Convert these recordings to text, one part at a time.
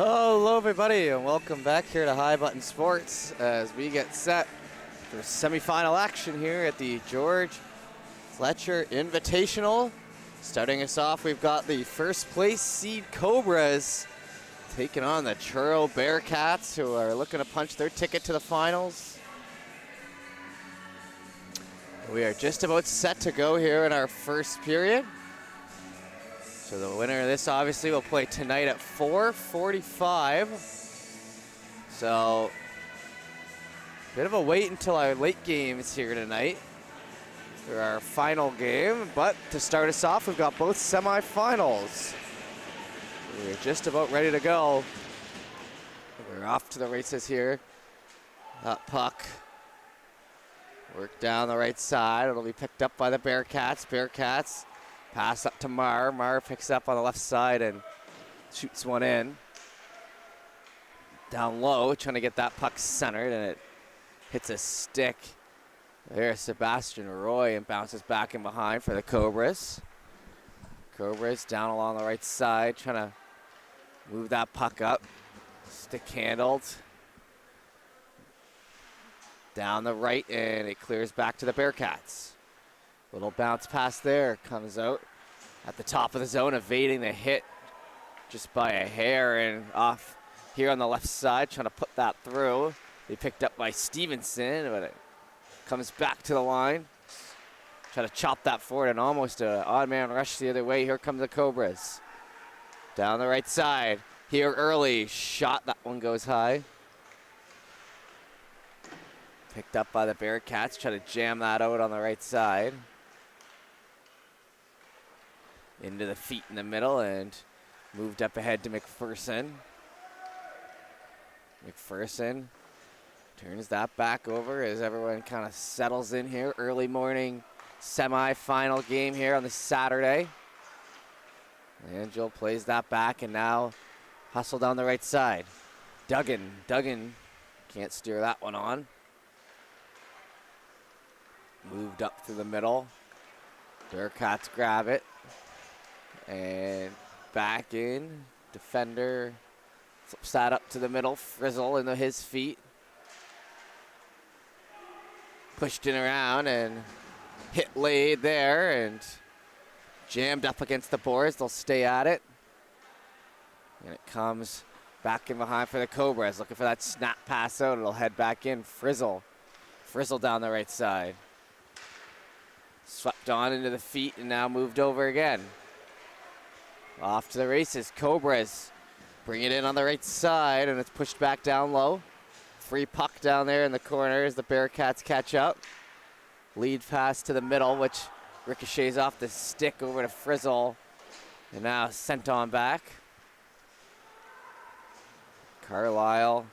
Hello everybody and welcome back here to High Button Sports as we get set for semifinal action here at the George Fletcher Invitational. Starting us off, we've got the first place seed Cobras taking on the Truro Bearcats, who are looking to punch their ticket to the finals. We are just about set to go here in our first period. So the winner of this obviously will play tonight at 4:45. So bit of a wait until our late game is here tonight for our final game. But to start us off, we've got both semifinals. We're just about ready to go. We're off to the races here. That puck work down the right side. It'll be picked up by the Bearcats. Bearcats pass up to Mar. Mar picks up on the left side and shoots one in. Down low, trying to get that puck centered, and it hits a stick. There's Sebastian Roy and bounces back in behind for the Cobras. Cobras down along the right side, trying to move that puck up. Stick handled. Down the right, and it clears back to the Bearcats. Little bounce pass there, comes out at the top of the zone, evading the hit just by a hair, and off here on the left side, trying to put that through. They picked up by Stevenson, but it comes back to the line. Try to chop that forward, and almost an odd man rush the other way. Here come the Cobras. Down the right side, here early, shot, that one goes high. Picked up by the Bearcats, try to jam that out on the right side. Into the feet in the middle and moved up ahead to McPherson. McPherson turns that back over as everyone kind of settles in here. Early morning semi-final game here on this Saturday. Angel plays that back and now hustle down the right side. Duggan can't steer that one on. Moved up through the middle. Bearcats grab it. And back in. Defender flips that up to the middle. Frizzle into his feet. Pushed in around and hit laid there and jammed up against the boards. They'll stay at it. And it comes back in behind for the Cobras. Looking for that snap pass out. It'll head back in. Frizzle down the right side. Swept on into the feet and now moved over again. Off to the races. Cobras bring it in on the right side, and it's pushed back down low. Free puck down there in the corner as the Bearcats catch up. Lead pass to the middle, which ricochets off the stick over to Frizzle. And now sent on back. Carlisle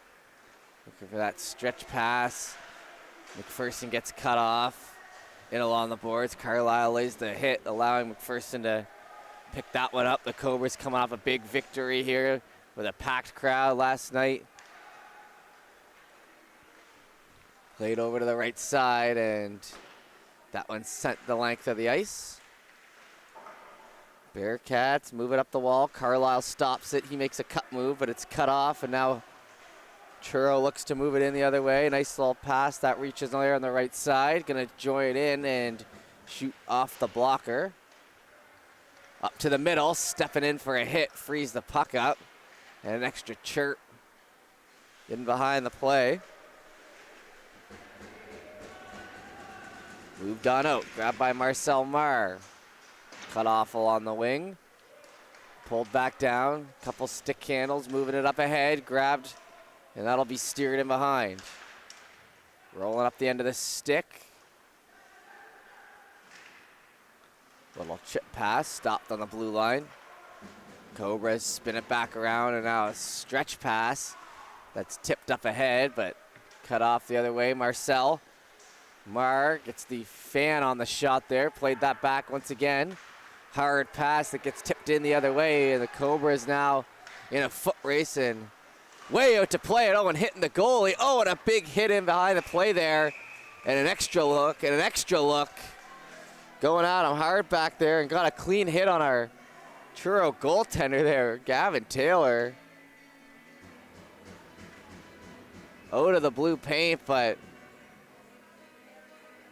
looking for that stretch pass. McPherson gets cut off. In along the boards. Carlisle lays the hit, allowing McPherson to pick that one up. The Cobras coming off a big victory here with a packed crowd last night. Played over to the right side, and that one sent the length of the ice. Bearcats move it up the wall. Carlisle stops it. He makes a cut move, but it's cut off, and now Truro looks to move it in the other way. Nice little pass that reaches there on the right side. Gonna join in and shoot off the blocker. Up to the middle, stepping in for a hit, frees the puck up. And an extra chirp in behind the play. Moved on out, grabbed by Marcel Marr. Cut off along the wing. Pulled back down, couple stick handles, moving it up ahead, grabbed. And that'll be steered in behind. Rolling up the end of the stick. Little chip pass, stopped on the blue line. Cobras spin it back around, and now a stretch pass that's tipped up ahead, but cut off the other way. Marcel. Mar gets the fan on the shot there, played that back once again. Hard pass that gets tipped in the other way, and the Cobras now in a foot race and way out to play it. Oh, and hitting the goalie. Oh, and a big hit in behind the play there. And an extra look, Going at him hard back there and got a clean hit on our Truro goaltender there, Gavin Taylor. out of the blue paint, but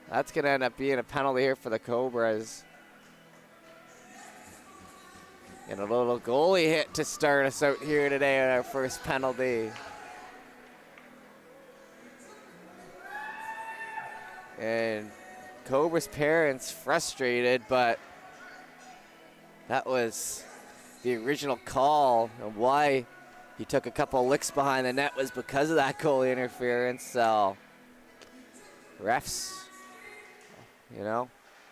that's going to end up being a penalty here for the Cobras. And a little goalie hit to start us out here today on our first penalty. And Cobras parents frustrated, but that was the original call, and why he took a couple of licks behind the net was because of that goalie interference. So refs, you know,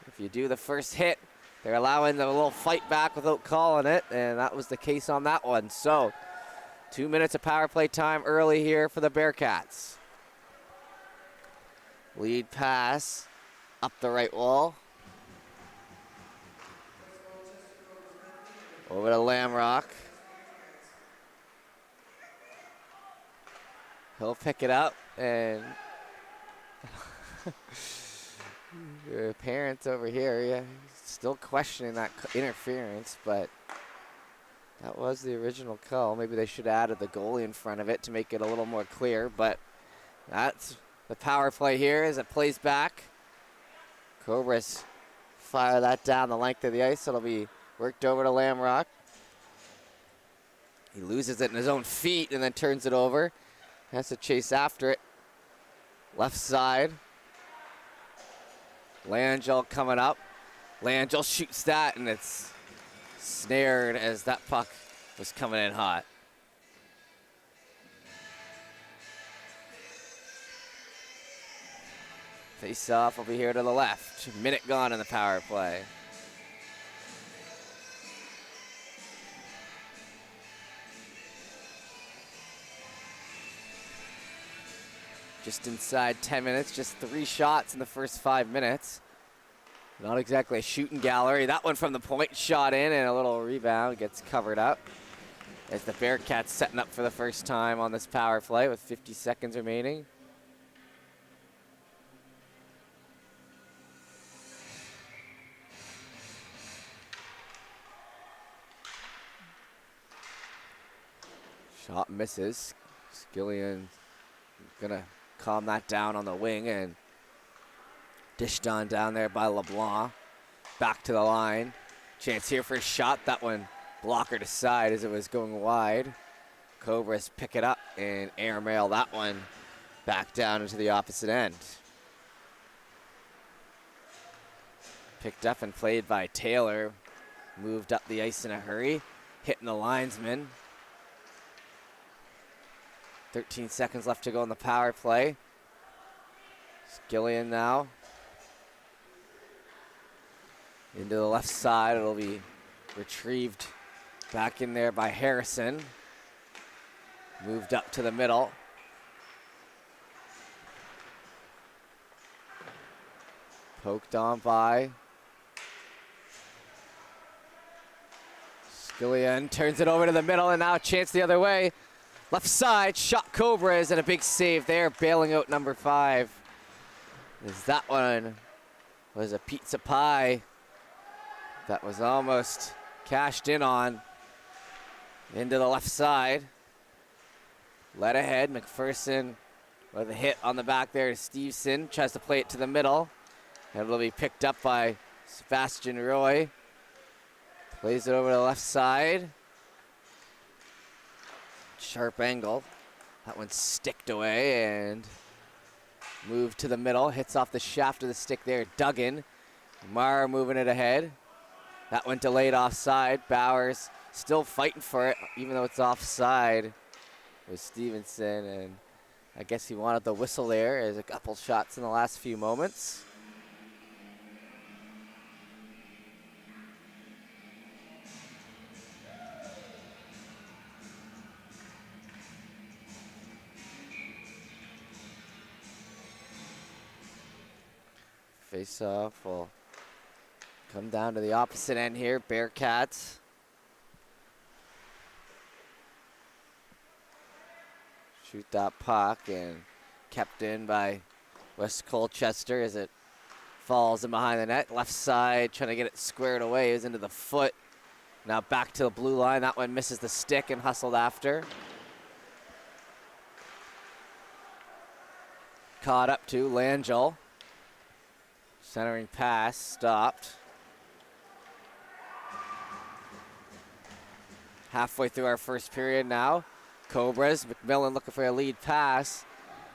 if you do the first hit, they're allowing the little fight back without calling it, and that was the case on that one. So 2 minutes of power play time early here for the Bearcats. Lead pass up the right wall. Over to Lamrock. He'll pick it up, and your parents over here, yeah, still questioning that interference, but that was the original call. Maybe they should have added the goalie in front of it to make it a little more clear, but that's the power play here as it plays back. Cobras fire that down the length of the ice. It'll be worked over to Lamrock. He loses it in his own feet and then turns it over. Has to chase after it. Left side. Langell coming up. Langell shoots that, and it's snared as that puck was coming in hot. Face off will be here to the left. A minute gone in the power play. Just inside 10 minutes, just 3 shots in the first 5 minutes. Not exactly a shooting gallery. That one from the point, shot in, and a little rebound gets covered up. As the Bearcats setting up for the first time on this power play with 50 seconds remaining. Shot misses. Skillian gonna calm that down on the wing, and dished on down there by LeBlanc. Back to the line. Chance here for a shot. That one blocker to side as it was going wide. Cobras pick it up and airmail that one back down into the opposite end. Picked up and played by Taylor. Moved up the ice in a hurry. Hitting the linesman. 13 seconds left to go in the power play. Skillian now. Into the left side. It'll be retrieved back in there by Harrison. Moved up to the middle. Poked on by Skillian. Turns it over to the middle, and now a chance the other way. Left side, shot Cobras, and a big save there, bailing out number 5. As that one was a pizza pie that was almost cashed in on. Into the left side. Led ahead, McPherson with a hit on the back there to Stevenson. Tries to play it to the middle. And it'll be picked up by Sebastian Roy. Plays it over to the left side. Sharp angle. That one's sticked away and moved to the middle. Hits off the shaft of the stick there. Duggan. Mara moving it ahead. That one delayed offside. Bowers still fighting for it, even though it's offside with Stevenson. And I guess he wanted the whistle there as a couple shots in the last few moments. Face-off will come down to the opposite end here. Bearcats. Shoot that puck, and kept in by West Colchester as it falls in behind the net. Left side, trying to get it squared away, is into the foot. Now back to the blue line. That one misses the stick and hustled after. caught up to Langell. Centering pass stopped. Halfway through our first period now. Cobras, McMillan looking for a lead pass.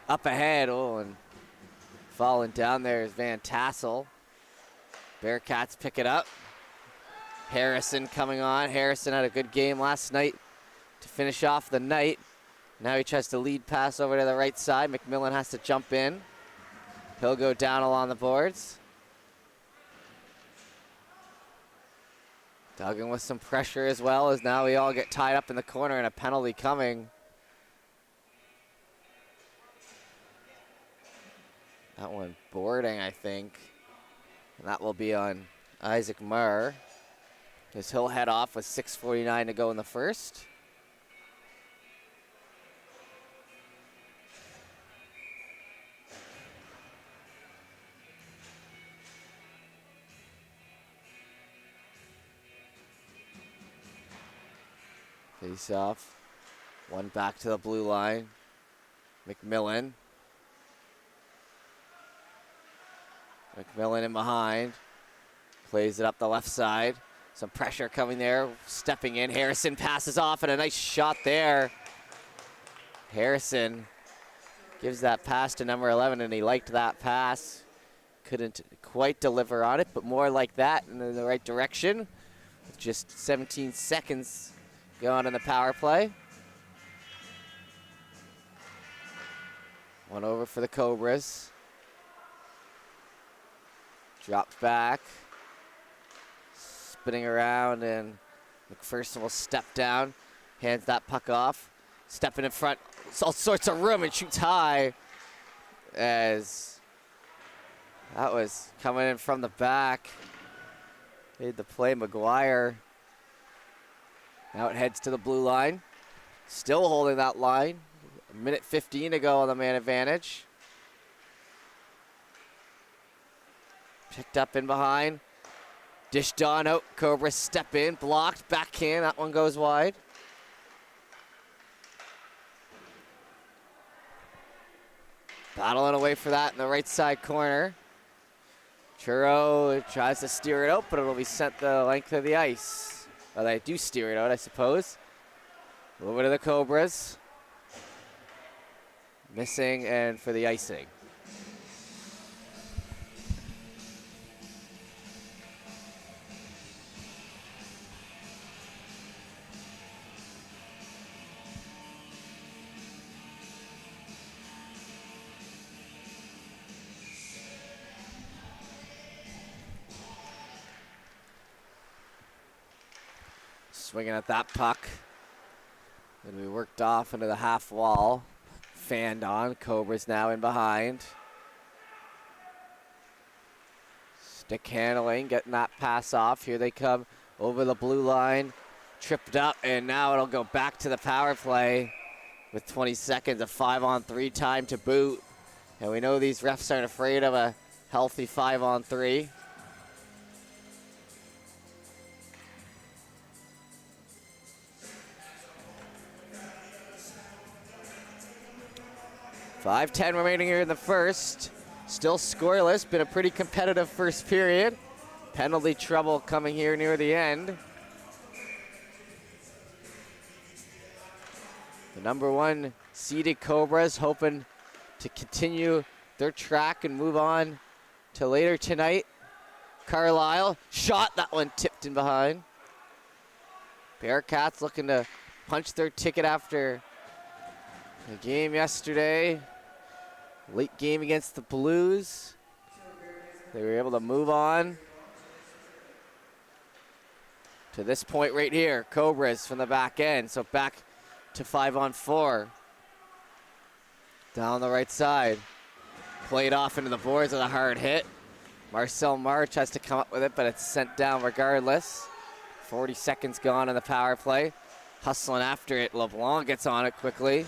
Up ahead, and falling down there is Van Tassel. Bearcats pick it up. Harrison coming on. Harrison had a good game last night to finish off the night. Now he tries to lead pass over to the right side. McMillan has to jump in. He'll go down along the boards. Duggan with some pressure as well, as now we all get tied up in the corner and a penalty coming. That one boarding, I think. And that will be on Isaac Murr, as he'll head off with 6:49 to go in the first. Face off. One back to the blue line. McMillan. McMillan in behind. Plays it up the left side. Some pressure coming there. Stepping in. Harrison passes off, and a nice shot there. Harrison gives that pass to number 11, and he liked that pass. Couldn't quite deliver on it, but more like that in the right direction. With just 17 seconds going in the power play. One over for the Cobras. Drops back. Spinning around, and McPherson will step down. Hands that puck off. Stepping in front. All sorts of room and shoots high. As that was coming in from the back. Made the play, McGuire. Now it heads to the blue line. Still holding that line. A minute 15 to go on the man advantage. Picked up in behind. Dished on out. Cobras step in. Blocked. Backhand. That one goes wide. Battling away for that in the right side corner. Truro tries to steer it out, but it'll be sent the length of the ice. Well, they do steer it out, I suppose. Over to the Cobras. Missing, and for the icing. Swinging at that puck. And we worked off into the half wall. Fanned on. Cobras now in behind. Stick handling, getting that pass off. Here they come over the blue line. Tripped up, and now it'll go back to the power play with 20 seconds of 5-on-3 time to boot. And we know these refs aren't afraid of a healthy 5-on-3. .5:10 remaining here in the first. Still scoreless, been a pretty competitive first period. Penalty trouble coming here near the end. The number 1 seeded Cobras hoping to continue their track and move on to later tonight. Carlisle, shot, that one tipped in behind. Bearcats looking to punch their ticket after the game yesterday. Late game against the Blues. They were able to move on to this point right here. Cobras from the back end, so back to 5-on-4. Down the right side. Played off into the boards with a hard hit. Marcel March has to come up with it, but it's sent down regardless. 40 seconds gone in the power play. Hustling after it. LeBlanc gets on it quickly.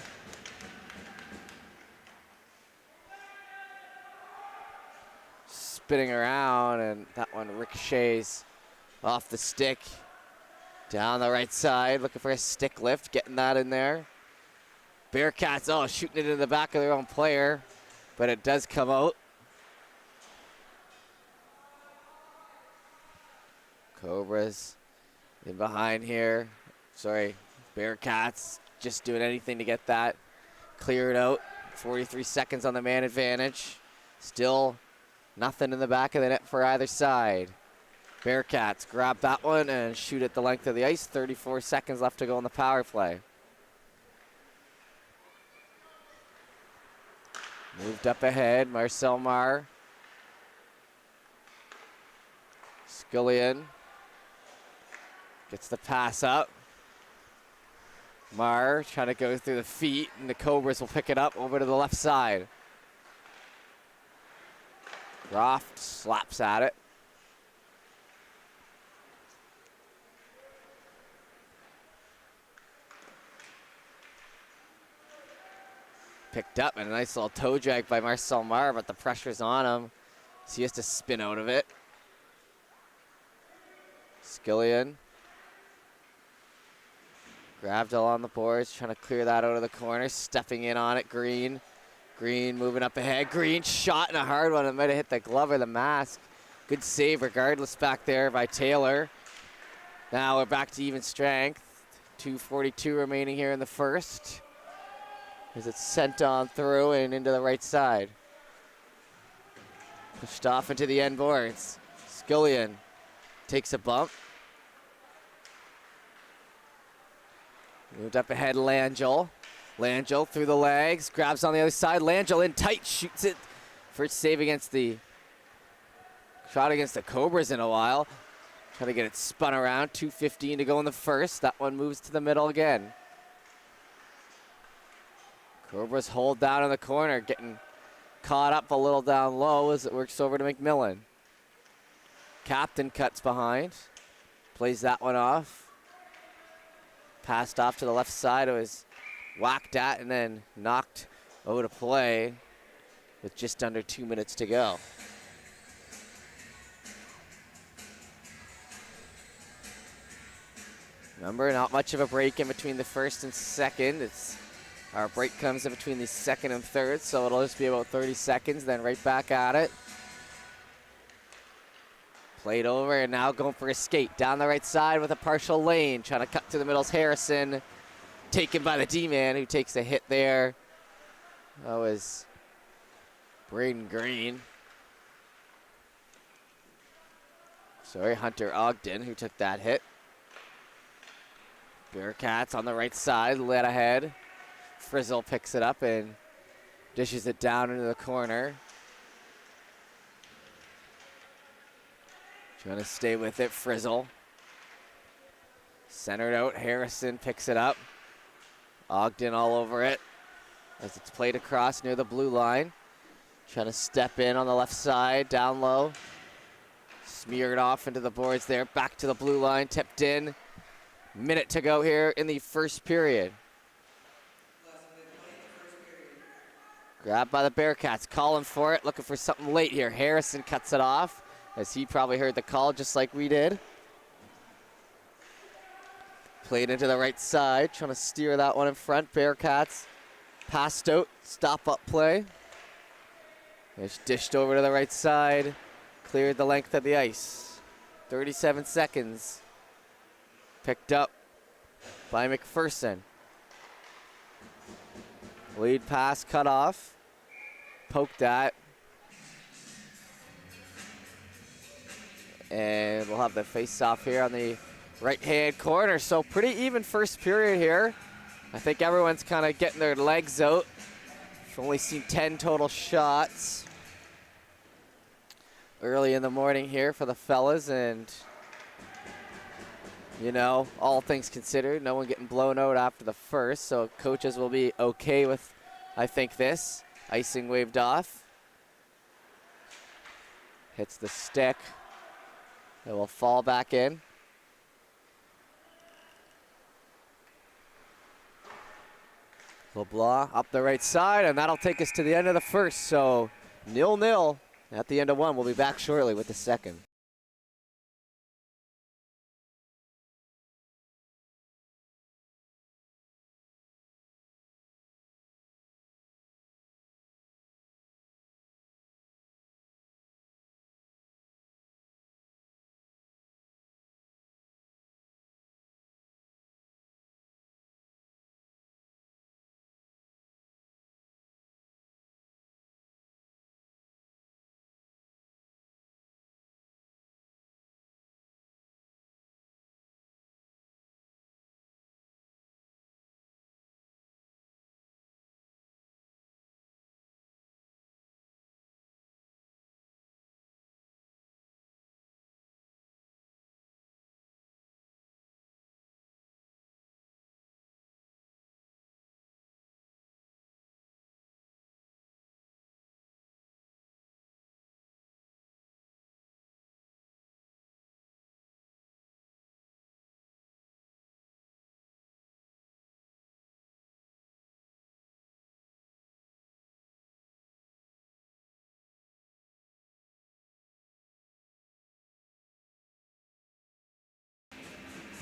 Spinning around, and that one ricochets off the stick. Down the right side, looking for a stick lift, getting that in there. Bearcats, shooting it in the back of their own player. but it does come out. Cobras in behind here. Sorry, Bearcats just doing anything to get that cleared out. 43 seconds on the man advantage. Still nothing in the back of the net for either side. Bearcats grab that one and shoot it the length of the ice. 34 seconds left to go on the power play. Moved up ahead, Marcel Marr. Scullion gets the pass up. Marr trying to go through the feet, and the Cobras will pick it up over to the left side. Croft slaps at it. Picked up and a nice little toe drag by Marcel Marr, but the pressure's on him, so he has to spin out of it. Skillian grabbed along the boards, trying to clear that out of the corner, stepping in on it, Green. Green moving up ahead. Green shot and a hard one. It might have hit the glove or the mask. Good save regardless back there by Taylor. Now we're back to even strength. 2:42 remaining here in the first. As it's sent on through and into the right side. Pushed off into the end boards. Scullion takes a bump. Moved up ahead, Langell. Langell through the legs, grabs on the other side. Langell in tight, shoots it. First save against the shot against the Cobras in a while. Trying to get it spun around. 2:15 to go in the first. That one moves to the middle again. Cobras hold down in the corner, getting caught up a little down low as it works over to McMillan. Captain cuts behind, plays that one off. Passed off to the left side. It was whacked at and then knocked over to play with just under 2 minutes to go. Remember, not much of a break in between the first and second. Our break comes in between the second and third, so it'll just be about 30 seconds, then right back at it. Played over and now going for a skate down the right side with a partial lane. Trying to cut to the middle's Harrison. Taken by the D-man who takes a hit there. That was Braden Green. Sorry, Hunter Ogden who took that hit. Bearcats on the right side, led ahead. Frizzle picks it up and dishes it down into the corner. Trying to stay with it, Frizzle. Centered out, Harrison picks it up. Ogden all over it as it's played across near the blue line. Trying to step in on the left side, down low. Smeared off into the boards there, back to the blue line, tipped in. Minute to go here in the first period. Grabbed by the Bearcats, calling for it, looking for something late here. Harrison cuts it off, as he probably heard the call just like we did. Played into the right side, trying to steer that one in front. Bearcats passed out, stop-up play. It's dished over to the right side, cleared the length of the ice. 37 seconds. Picked up by McPherson. Lead pass cut off. Poked at. And we'll have the face-off here on the right-hand corner. So pretty even first period here. I think everyone's kind of getting their legs out. We've only seen 10 total shots early in the morning here for the fellas, and you know, all things considered, no one getting blown out after the first, so coaches will be okay with, I think, this. Icing waved off. Hits the stick. It will fall back in. LeBlanc up the right side, and that'll take us to the end of the first. So 0-0 at the end of one. We'll be back shortly with the second.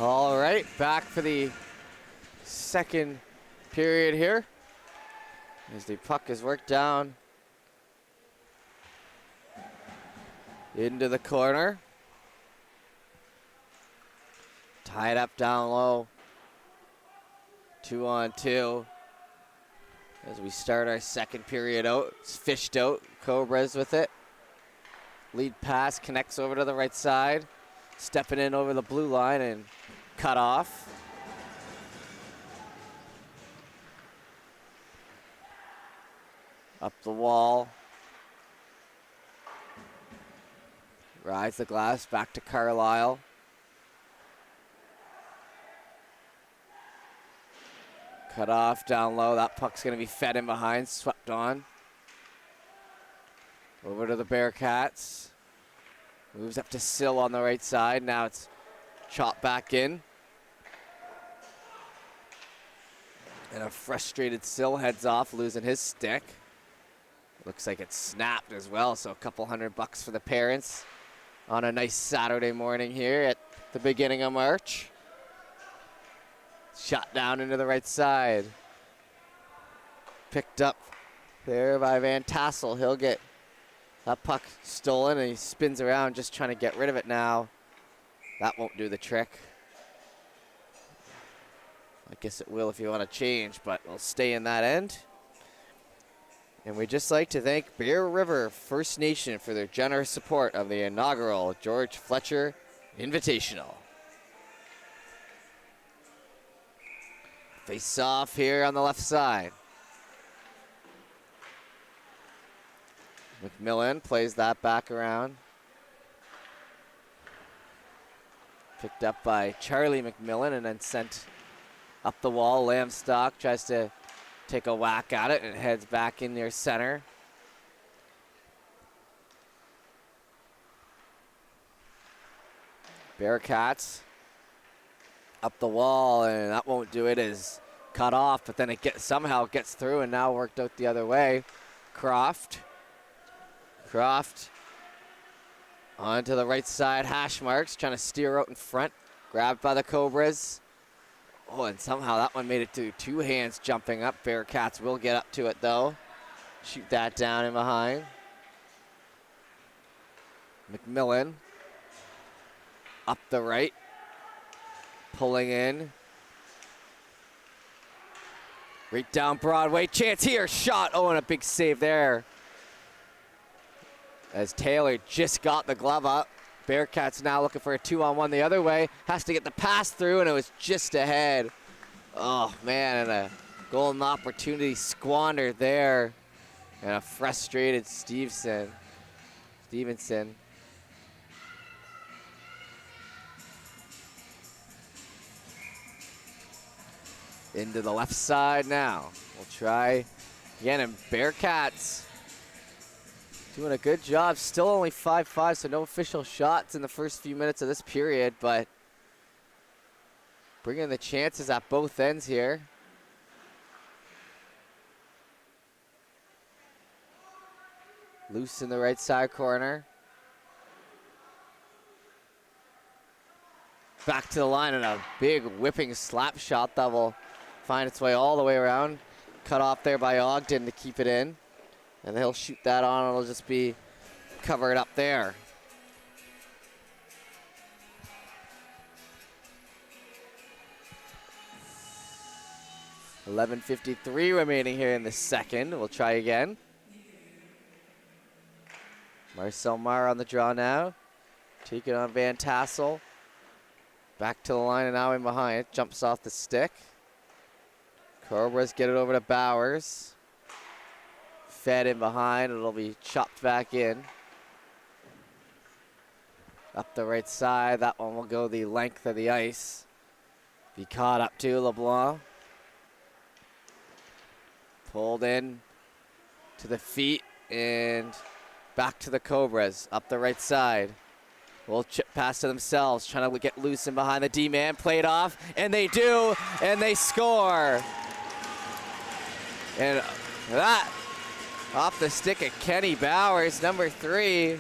All right, back for the second period here. As the puck is worked down into the corner. Tied up down low. 2-on-2. As we start our second period out, it's fished out. Cobras with it. Lead pass connects over to the right side. Stepping in over the blue line and cut off. Up the wall. Rides the glass back to Carlisle. Cut off down low. That puck's going to be fed in behind, swept on. Over to the Bearcats. Moves up to Sill on the right side. Now it's chopped back in. And a frustrated Sill heads off, losing his stick. Looks like it's snapped as well, so a couple $100 for the parents on a nice Saturday morning here at the beginning of March. Shot down into the right side. Picked up there by Van Tassel. He'll get that puck stolen, and he spins around just trying to get rid of it now. That won't do the trick. I guess it will if you want to change, but we'll stay in that end. And we'd just like to thank Bear River First Nation for their generous support of the inaugural George Fletcher Invitational. Face off here on the left side. McMillan plays that back around. Picked up by Charlie McMillan and then sent up the wall. Lamstock tries to take a whack at it and heads back in near center. Bearcats up the wall, and that won't do it. Is cut off, but then it somehow gets through and now worked out the other way. Croft onto the right side. Hash marks trying to steer out in front. Grabbed by the Cobras. Oh, and somehow that one made it to two hands jumping up. Bearcats will get up to it though. Shoot that down in behind. McMillan up the right. Pulling in. Right down Broadway. Chance here. Shot. Oh, and a big save there. As Taylor just got the glove up. Bearcats now looking for a 2-on-1 the other way. Has to get the pass through, and it was just ahead. Oh, man, and a golden opportunity squandered there. And a frustrated Stevenson. Into the left side now. We'll try again, and Bearcats doing a good job. Still only 5-5, so no official shots in the first few minutes of this period, but bringing the chances at both ends here. Loose in the right side corner. Back to the line, and a big whipping slap shot that will find its way all the way around. Cut off there by Ogden to keep it in. And he'll shoot that on, and it'll just be covered up there. $11:53 remaining here in the second. We'll try again. Marcel Meyer on the draw now. Taking on Van Tassel. Back to the line and now in behind. Jumps off the stick. Cobras get it over to Bowers. Fed in behind. It'll be chopped back in. Up the right side. That one will go the length of the ice. Be caught up to LeBlanc. Pulled in to the feet and back to the Cobras. Up the right side. Little chip pass to themselves. Trying to get loose in behind the D-man. Played off. And they do. And they score. And that off the stick of Kenny Bowers, number 3.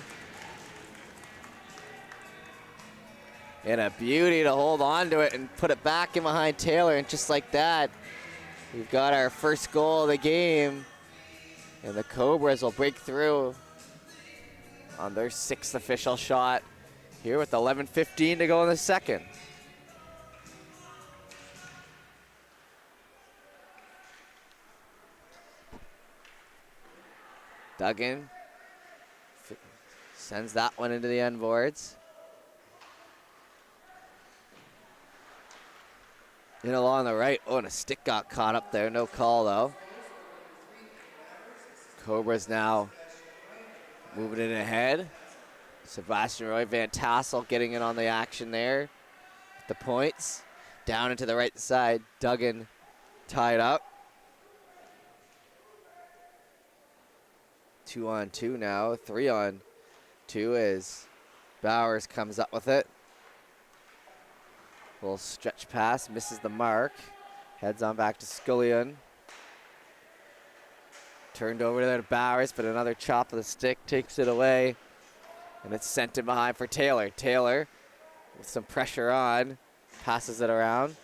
And a beauty to hold on to it and put it back in behind Taylor. And just like that, we've got our first goal of the game. And the Cobras will break through on their 6th official shot here with 11:15 to go in the second. Duggan sends that one into the end boards. In along the right. Oh, and a stick got caught up there. No call, though. Cobras now moving it ahead. Sebastian Roy Van Tassel getting in on the action there. The points. Down into the right side. Duggan tied up. 2-on-2 now. 3-on-2 as Bowers comes up with it. Little stretch pass, misses the mark. Heads on back to Scullion. Turned over there to Bowers, but another chop of the stick takes it away. And it's sent in behind for Taylor. Taylor, with some pressure on, passes it around.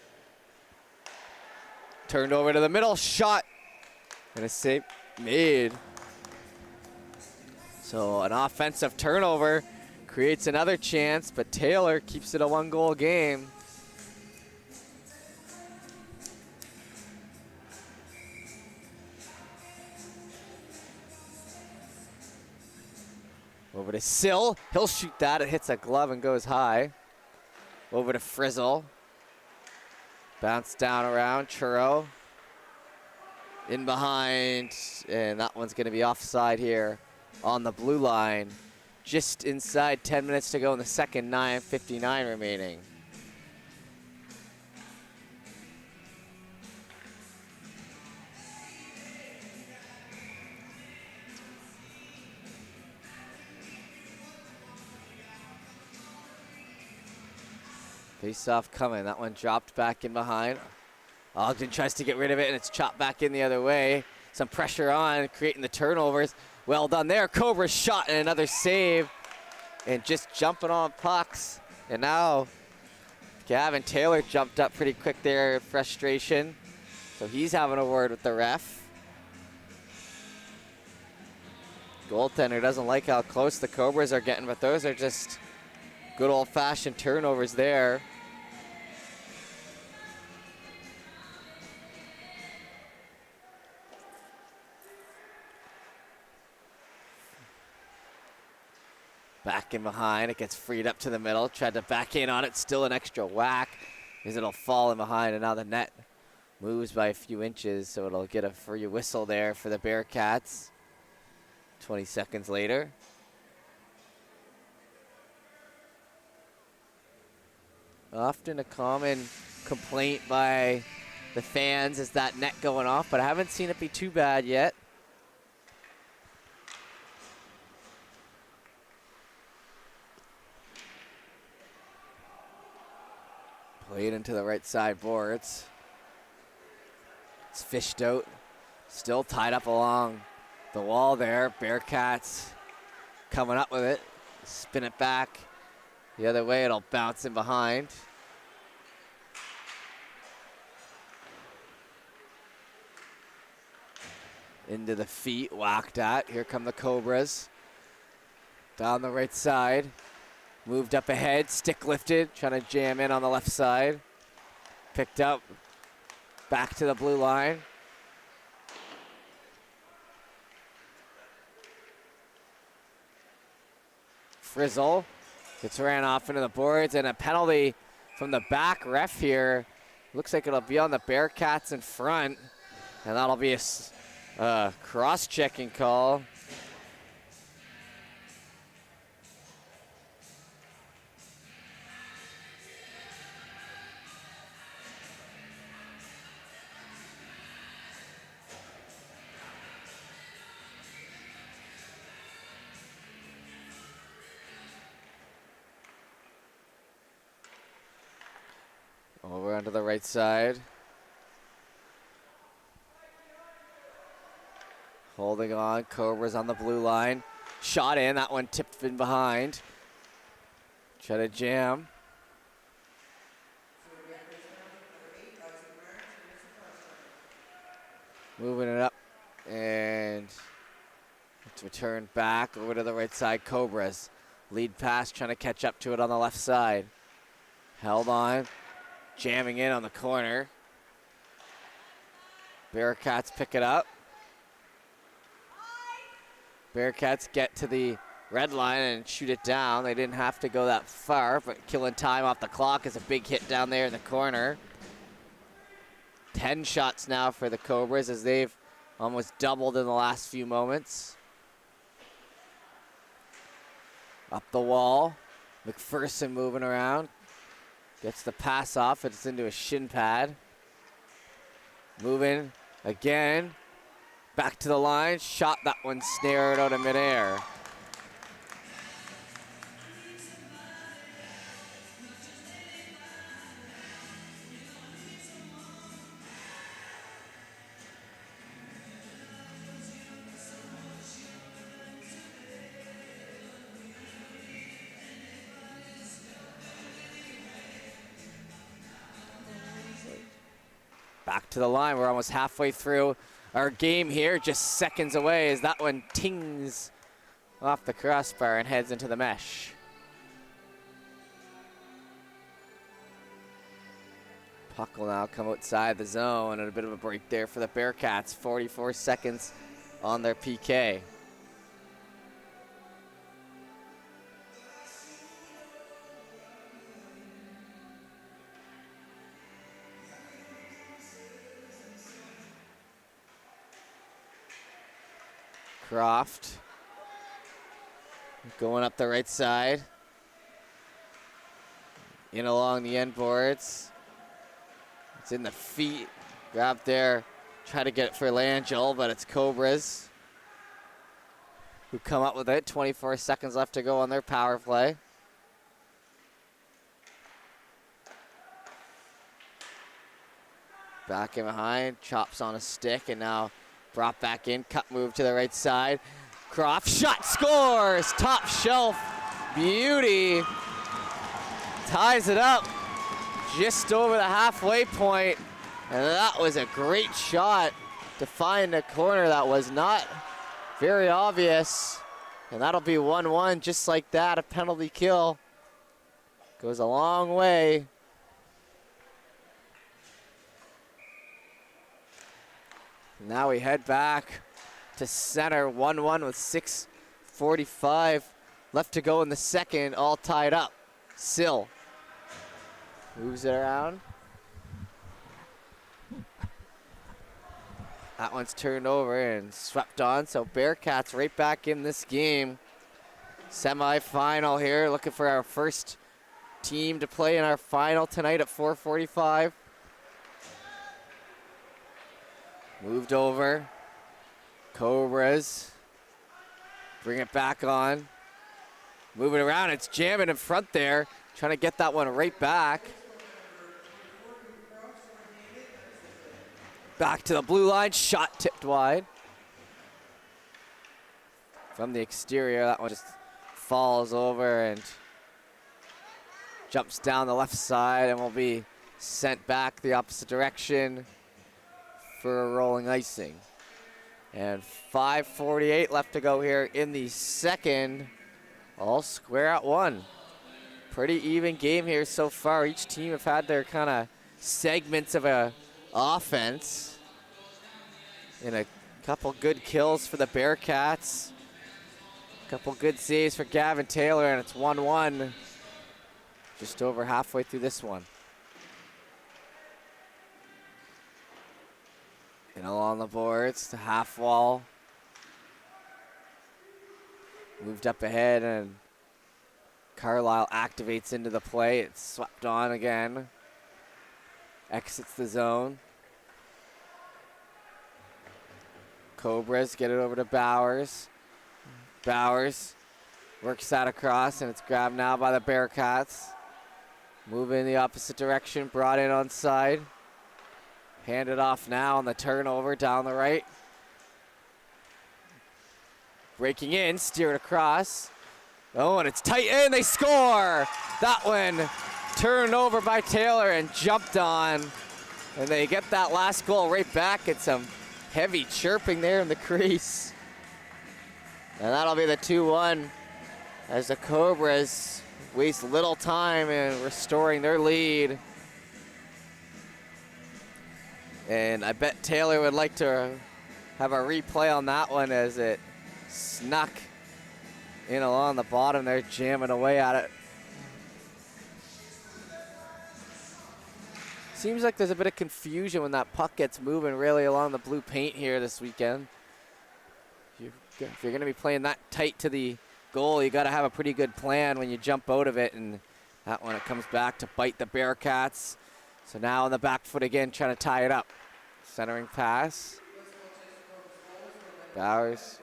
Turned over to the middle, shot. And a save made. So an offensive turnover creates another chance, but Taylor keeps it a 1-goal game. Over to Sill. He'll shoot that. It hits a glove and goes high. Over to Frizzle. Bounce down around. Truro. In behind. And that one's going to be offside here on the blue line. Just inside 10 minutes to go in the second. 9:59 remaining. Face-off coming. That one dropped back in behind. Ogden tries to get rid of it, and it's chopped back in the other way. Some pressure on, creating the turnovers. Well done there. Cobra shot and another save. And just jumping on pucks. And now Gavin Taylor jumped up pretty quick there in frustration. So he's having a word with the ref. Goaltender doesn't like how close the Cobras are getting, but those are just good old-fashioned turnovers there. Back in behind, it gets freed up to the middle. Tried to back in on it, still an extra whack as it'll fall in behind, and now the net moves by a few inches, so it'll get a free whistle there for the Bearcats. 20 seconds later. Often a common complaint by the fans is that net going off, but I haven't seen it be too bad yet. Played into the right side boards. It's fished out. Still tied up along the wall there. Bearcats coming up with it. Spin it back the other way. It'll bounce in behind. Into the feet. Whacked at. Here come the Cobras. Down the right side. Moved up ahead, stick lifted, trying to jam in on the left side. Picked up, back to the blue line. Frizzle gets ran off into the boards, and a penalty from the back ref here. Looks like it'll be on the Bearcats in front, and that'll be a cross-checking call. Over onto the right side. Holding on, Cobras on the blue line. Shot in, that one tipped in behind. Try to jam. Moving it up, and it's returned back over to the right side. Cobras lead pass, trying to catch up to it on the left side. Held on, jamming in on the corner. Bearcats pick it up. Bearcats get to the red line and shoot it down. They didn't have to go that far, but killing time off the clock is a big hit down there in the corner. 10 shots now for the Cobras as they've almost doubled in the last few moments. Up the wall, McPherson moving around. Gets the pass off, it's into a shin pad. Moving again, back to the line, shot, that one snared out of midair. Back to the line, we're almost halfway through our game here, just seconds away as that one tings off the crossbar and heads into the mesh. Puck will now come outside the zone, and a bit of a break there for the Bearcats. 44 seconds on their PK. Croft going up the right side, in along the end boards. It's in the feet, grabbed there, try to get it for Langell, but it's Cobras who come up with it. 24 seconds left to go on their power play. Back in behind, chops on a stick, and now brought back in, cut move to the right side. Croft, shot, scores! Top shelf, beauty. Ties it up just over the halfway point. And that was a great shot to find a corner that was not very obvious. And that'll be 1-1 just like that, a penalty kill. Goes a long way. Now we head back to center, 1-1 with 6:45 left to go in the second, all tied up. Sill moves it around. That one's turned over and swept on, so Bearcats right back in this game. Semi-final here, looking for our first team to play in our final tonight at 4:45. Moved over. Cobras bring it back on. Moving around, it's jamming in front there. Trying to get that one right back. Back to the blue line, shot tipped wide. From the exterior, that one just falls over and jumps down the left side and will be sent back the opposite direction for a rolling icing. And 5:48 left to go here in the second. All square at one. Pretty even game here so far. Each team have had their kind of segments of a offense. And a couple good kills for the Bearcats. A couple good saves for Gavin Taylor, and it's 1-1. Just over halfway through this one. And along the boards, the half wall. Moved up ahead, and Carlisle activates into the play. It's swept on again. Exits the zone. Cobras get it over to Bowers. Bowers works that across, and it's grabbed now by the Bearcats. Moving in the opposite direction, brought in on side. Handed off now on the turnover down the right. Breaking in, steered across. Oh, and it's tight, and they score! That one turned over by Taylor and jumped on. And they get that last goal right back. It's some heavy chirping there in the crease. And that'll be the 2-1 as the Cobras waste little time in restoring their lead. And I bet Taylor would like to have a replay on that one as it snuck in along the bottom there, jamming away at it. Seems like there's a bit of confusion when that puck gets moving really along the blue paint here this weekend. If you're going to be playing that tight to the goal, you got to have a pretty good plan when you jump out of it, and that one, it comes back to bite the Bearcats. So now on the back foot again, trying to tie it up. Centering pass. Bowers.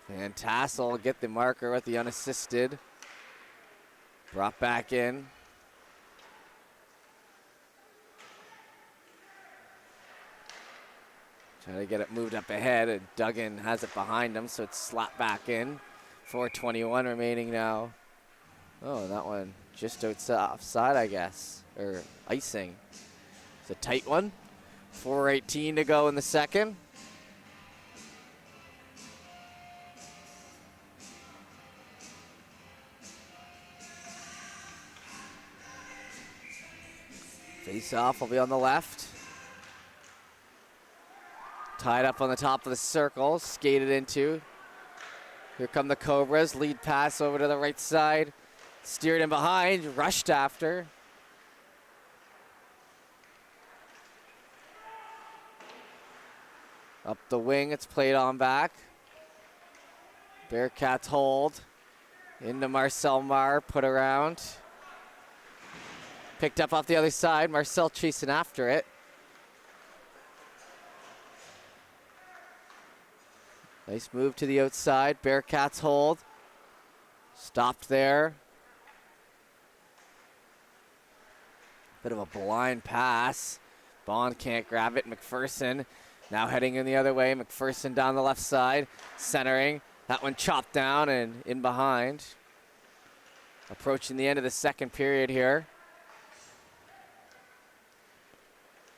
And Tassel will get the marker with the unassisted. Brought back in. Trying to get it moved up ahead, and Duggan has it behind him, so it's slapped back in. 4:21 remaining now. Oh, that one just offside, I guess, or icing. It's a tight one. 4:18 to go in the second. Face-off will be on the left. Tied up on the top of the circle, skated into. Here come the Cobras, lead pass over to the right side. Steered in behind, rushed after. Up the wing, it's played on back. Bearcats hold. Into Marcel Marr, put around. Picked up off the other side, Marcel chasing after it. Nice move to the outside, Bearcats hold. Stopped there. Bit of a blind pass. Bond can't grab it, McPherson now heading in the other way. McPherson down the left side, centering. That one chopped down and in behind. Approaching the end of the second period here.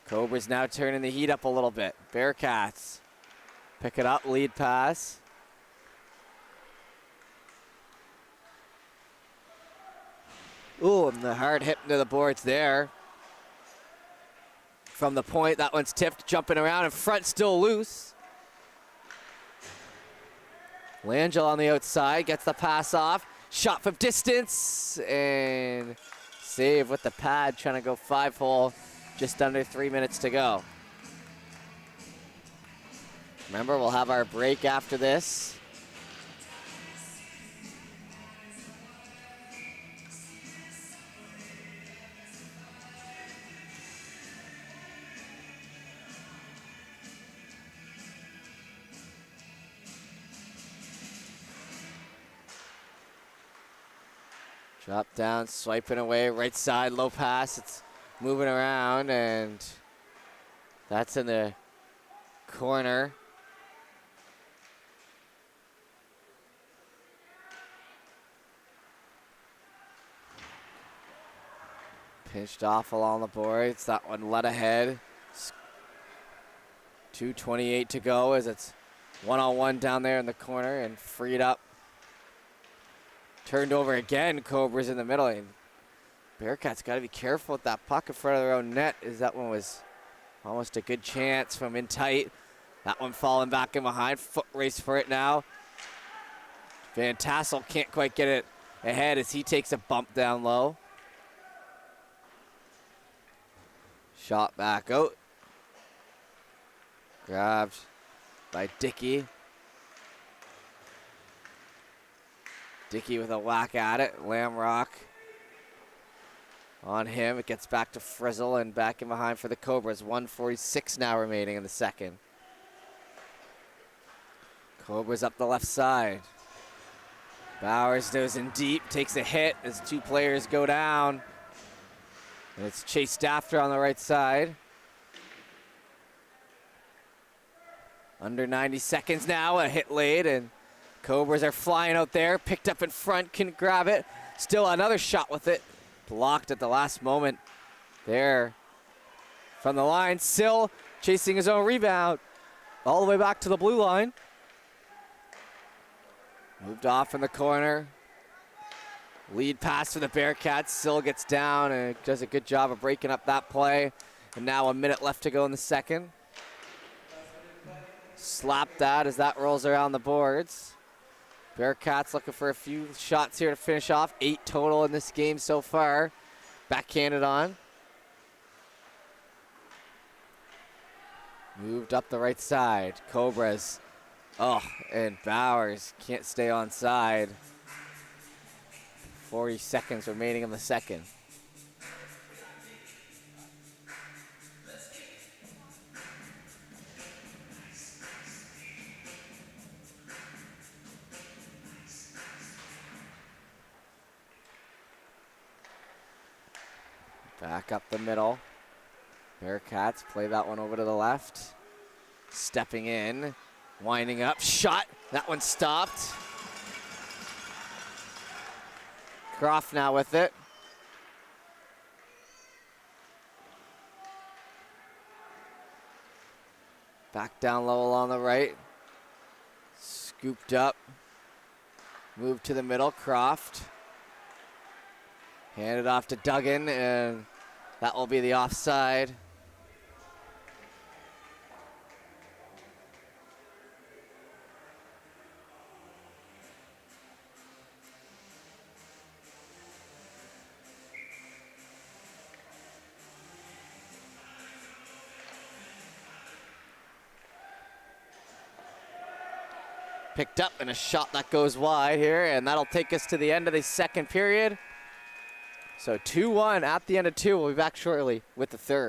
Cobras now turning the heat up a little bit. Bearcats pick it up, lead pass. Ooh, and the hard hit into the boards there. From the point, that one's tipped, jumping around in front, still loose. Langell on the outside, gets the pass off. Shot from distance, and save with the pad, trying to go 5-hole. Just under 3 minutes to go. Remember, we'll have our break after this. Drop down, swiping away, right side, low pass. It's moving around, and that's in the corner. Pinched off along the boards. That one led ahead. 2:28 to go as it's one-on-one down there in the corner and freed up. Turned over again, Cobras in the middle. And Bearcats got to be careful with that puck in front of their own net, as that one was almost a good chance from in tight. That one falling back in behind. Foot race for it now. Van Tassel can't quite get it ahead as he takes a bump down low. Shot back out. Grabbed by Dickey. Dickey with a whack at it. Lamrock on him. It gets back to Frizzle and back in behind for the Cobras. 1:46 now remaining in the second. Cobras up the left side. Bowers goes in deep, takes a hit as two players go down. And it's chased after on the right side. Under 90 seconds now, a hit laid, and Cobras are flying out there. Picked up in front, can grab it. Still another shot with it. Blocked at the last moment there From the line, Sill chasing his own rebound. All the way back to the blue line. Moved off in the corner. Lead pass for the Bearcats. Sill gets down and does a good job of breaking up that play. And now a minute left to go in the second. Slap that as that rolls around the boards. Bearcats looking for a few shots here to finish off. 8 total in this game so far. Backhanded on. Moved up the right side. Cobras. Oh, and Bowers can't stay on side. 40 seconds remaining in the second. Back up the middle. Bearcats play that one over to the left. Stepping in, winding up, shot. That one stopped. Croft now with it. Back down low on the right. Scooped up. Moved to the middle, Croft. Handed off to Duggan, and that will be the offside. Picked up and a shot that goes wide here, and that'll take us to the end of the second period. So 2-1 at the end of 2. We'll be back shortly with the third.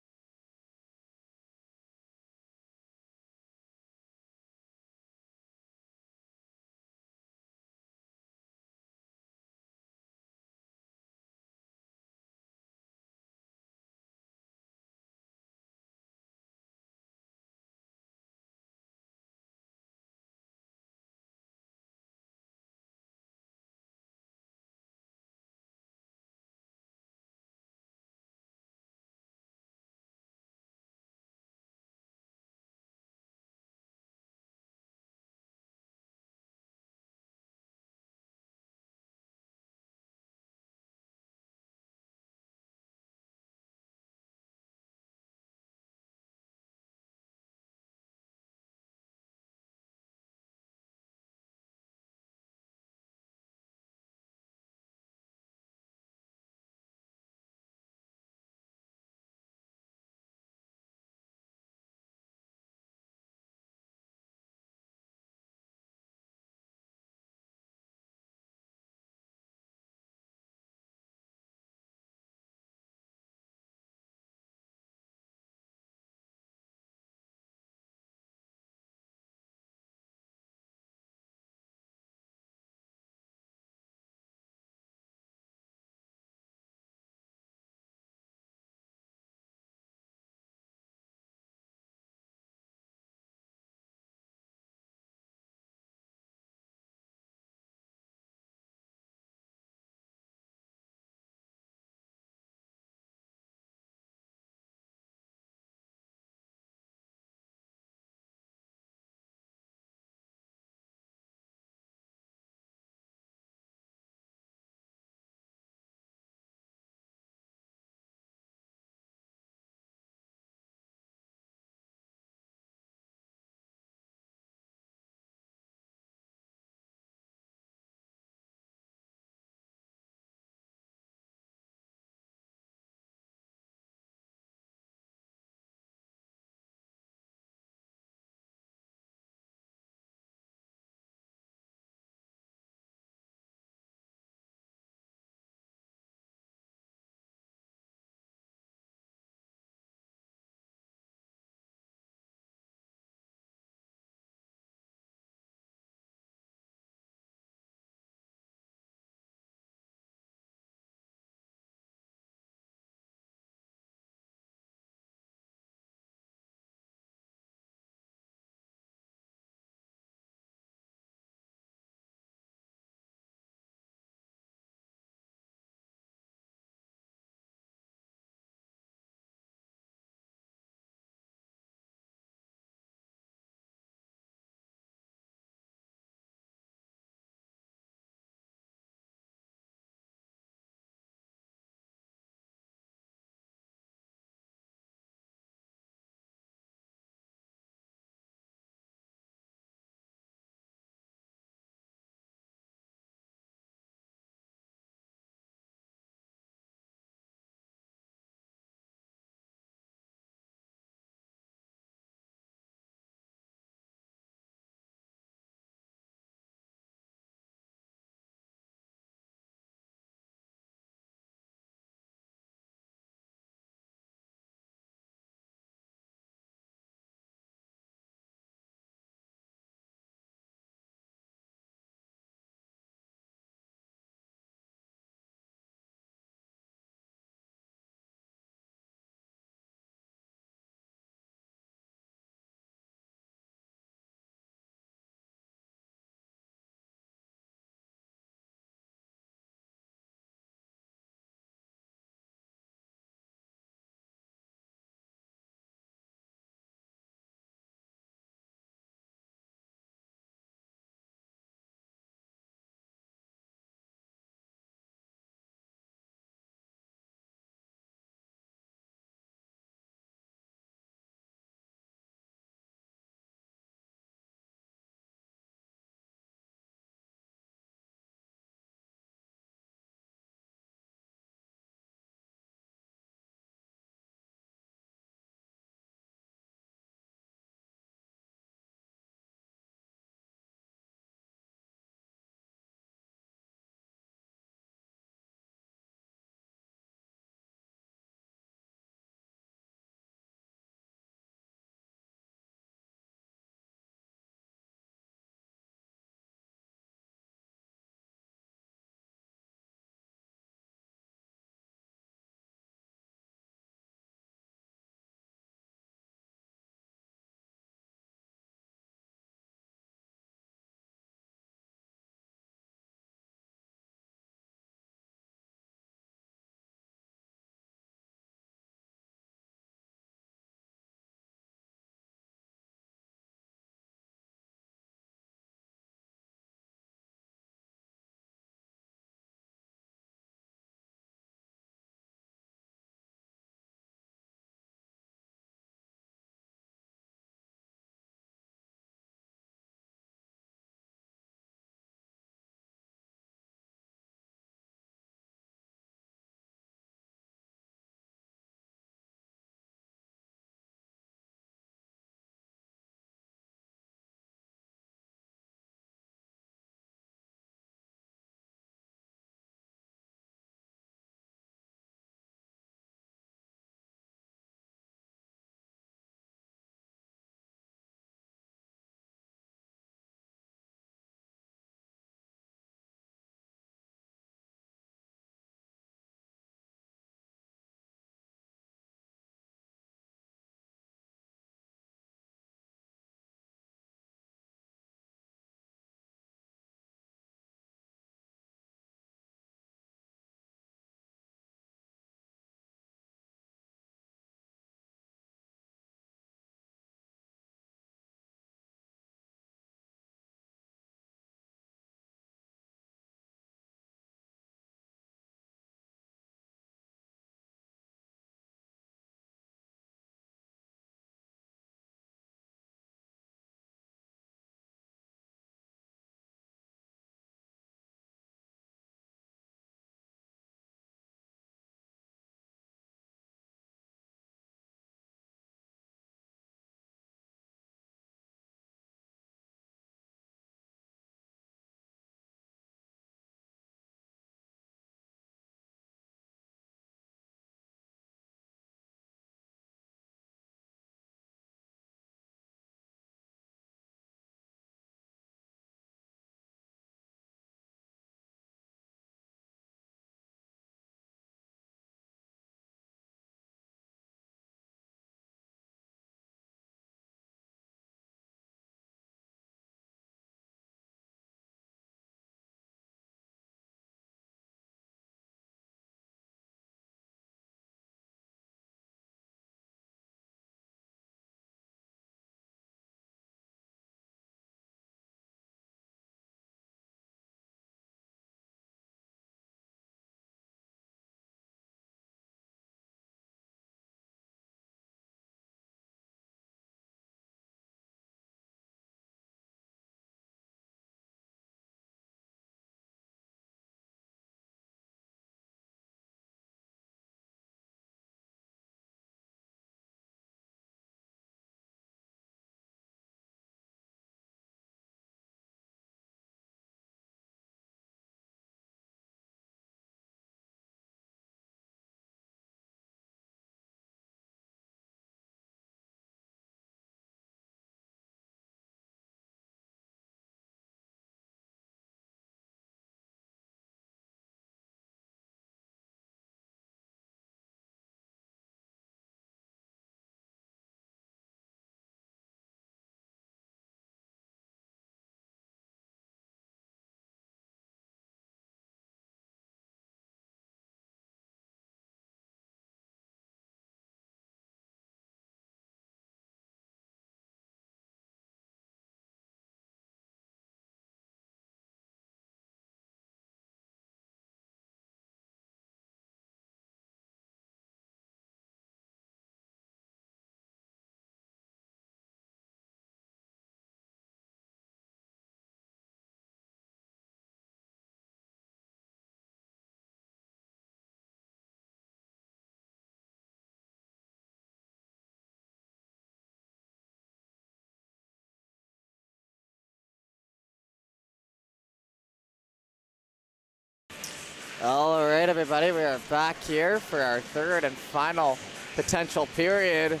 All right, everybody, we are back here for our third and final potential period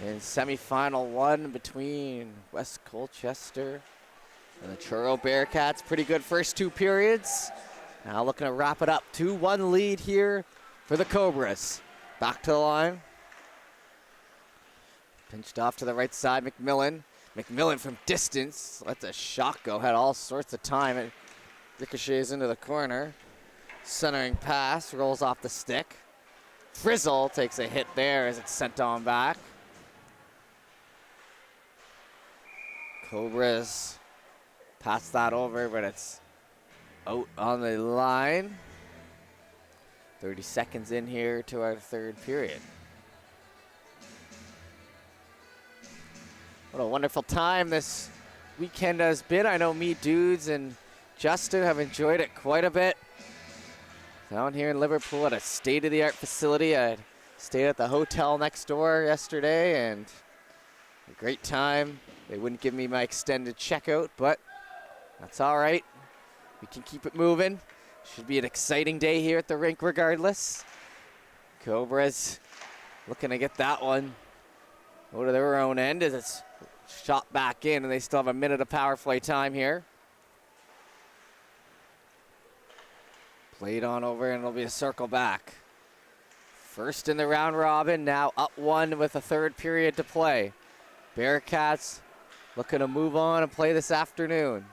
in semifinal one between West Colchester and the Truro Bearcats. Pretty good first two periods. Now looking to wrap it up. 2-1 lead here for the Cobras. Back to the line. Pinched off to the right side, McMillan. McMillan from distance lets a shot go. Had all sorts of time. It ricochets into the corner. Centering pass, rolls off the stick. Frizzle takes a hit there as it's sent on back. Cobras pass that over, but it's out on the line. 30 seconds in here to our third period. What a wonderful time this weekend has been. I know me, Dudes, and Justin have enjoyed it quite a bit. Down here in Liverpool at a state-of-the-art facility. I stayed at the hotel next door yesterday and a great time. They wouldn't give me my extended checkout, but that's all right. We can keep it moving. Should be an exciting day here at the rink regardless. Cobras looking to get that one go to their own end as it's shot back in, and they still have a minute of power play time here. Played on over, and it'll be a circle back. First in the round robin, now up one with a third period to play. Bearcats looking to move on and play this afternoon.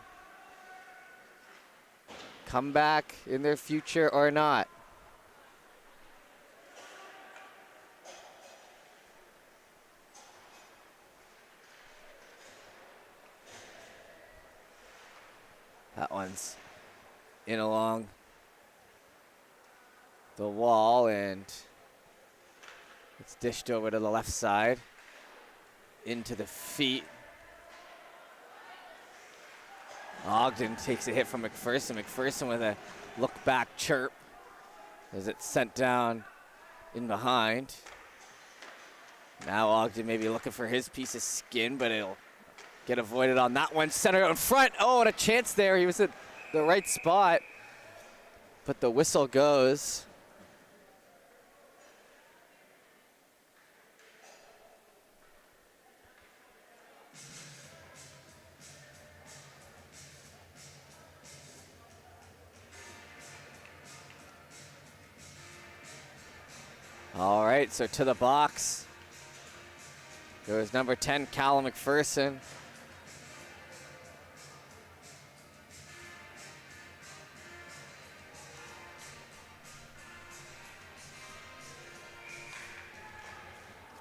Come back in their future or not. That one's in along the wall, and it's dished over to the left side into the feet. Ogden takes a hit from McPherson. McPherson with a look back chirp as it's sent down in behind. Now Ogden may be looking for his piece of skin, but it'll get avoided on that one. Center out in front. Oh, and a chance there. He was at the right spot, but the whistle goes. All right, so to the box goes number 10, Callum McPherson.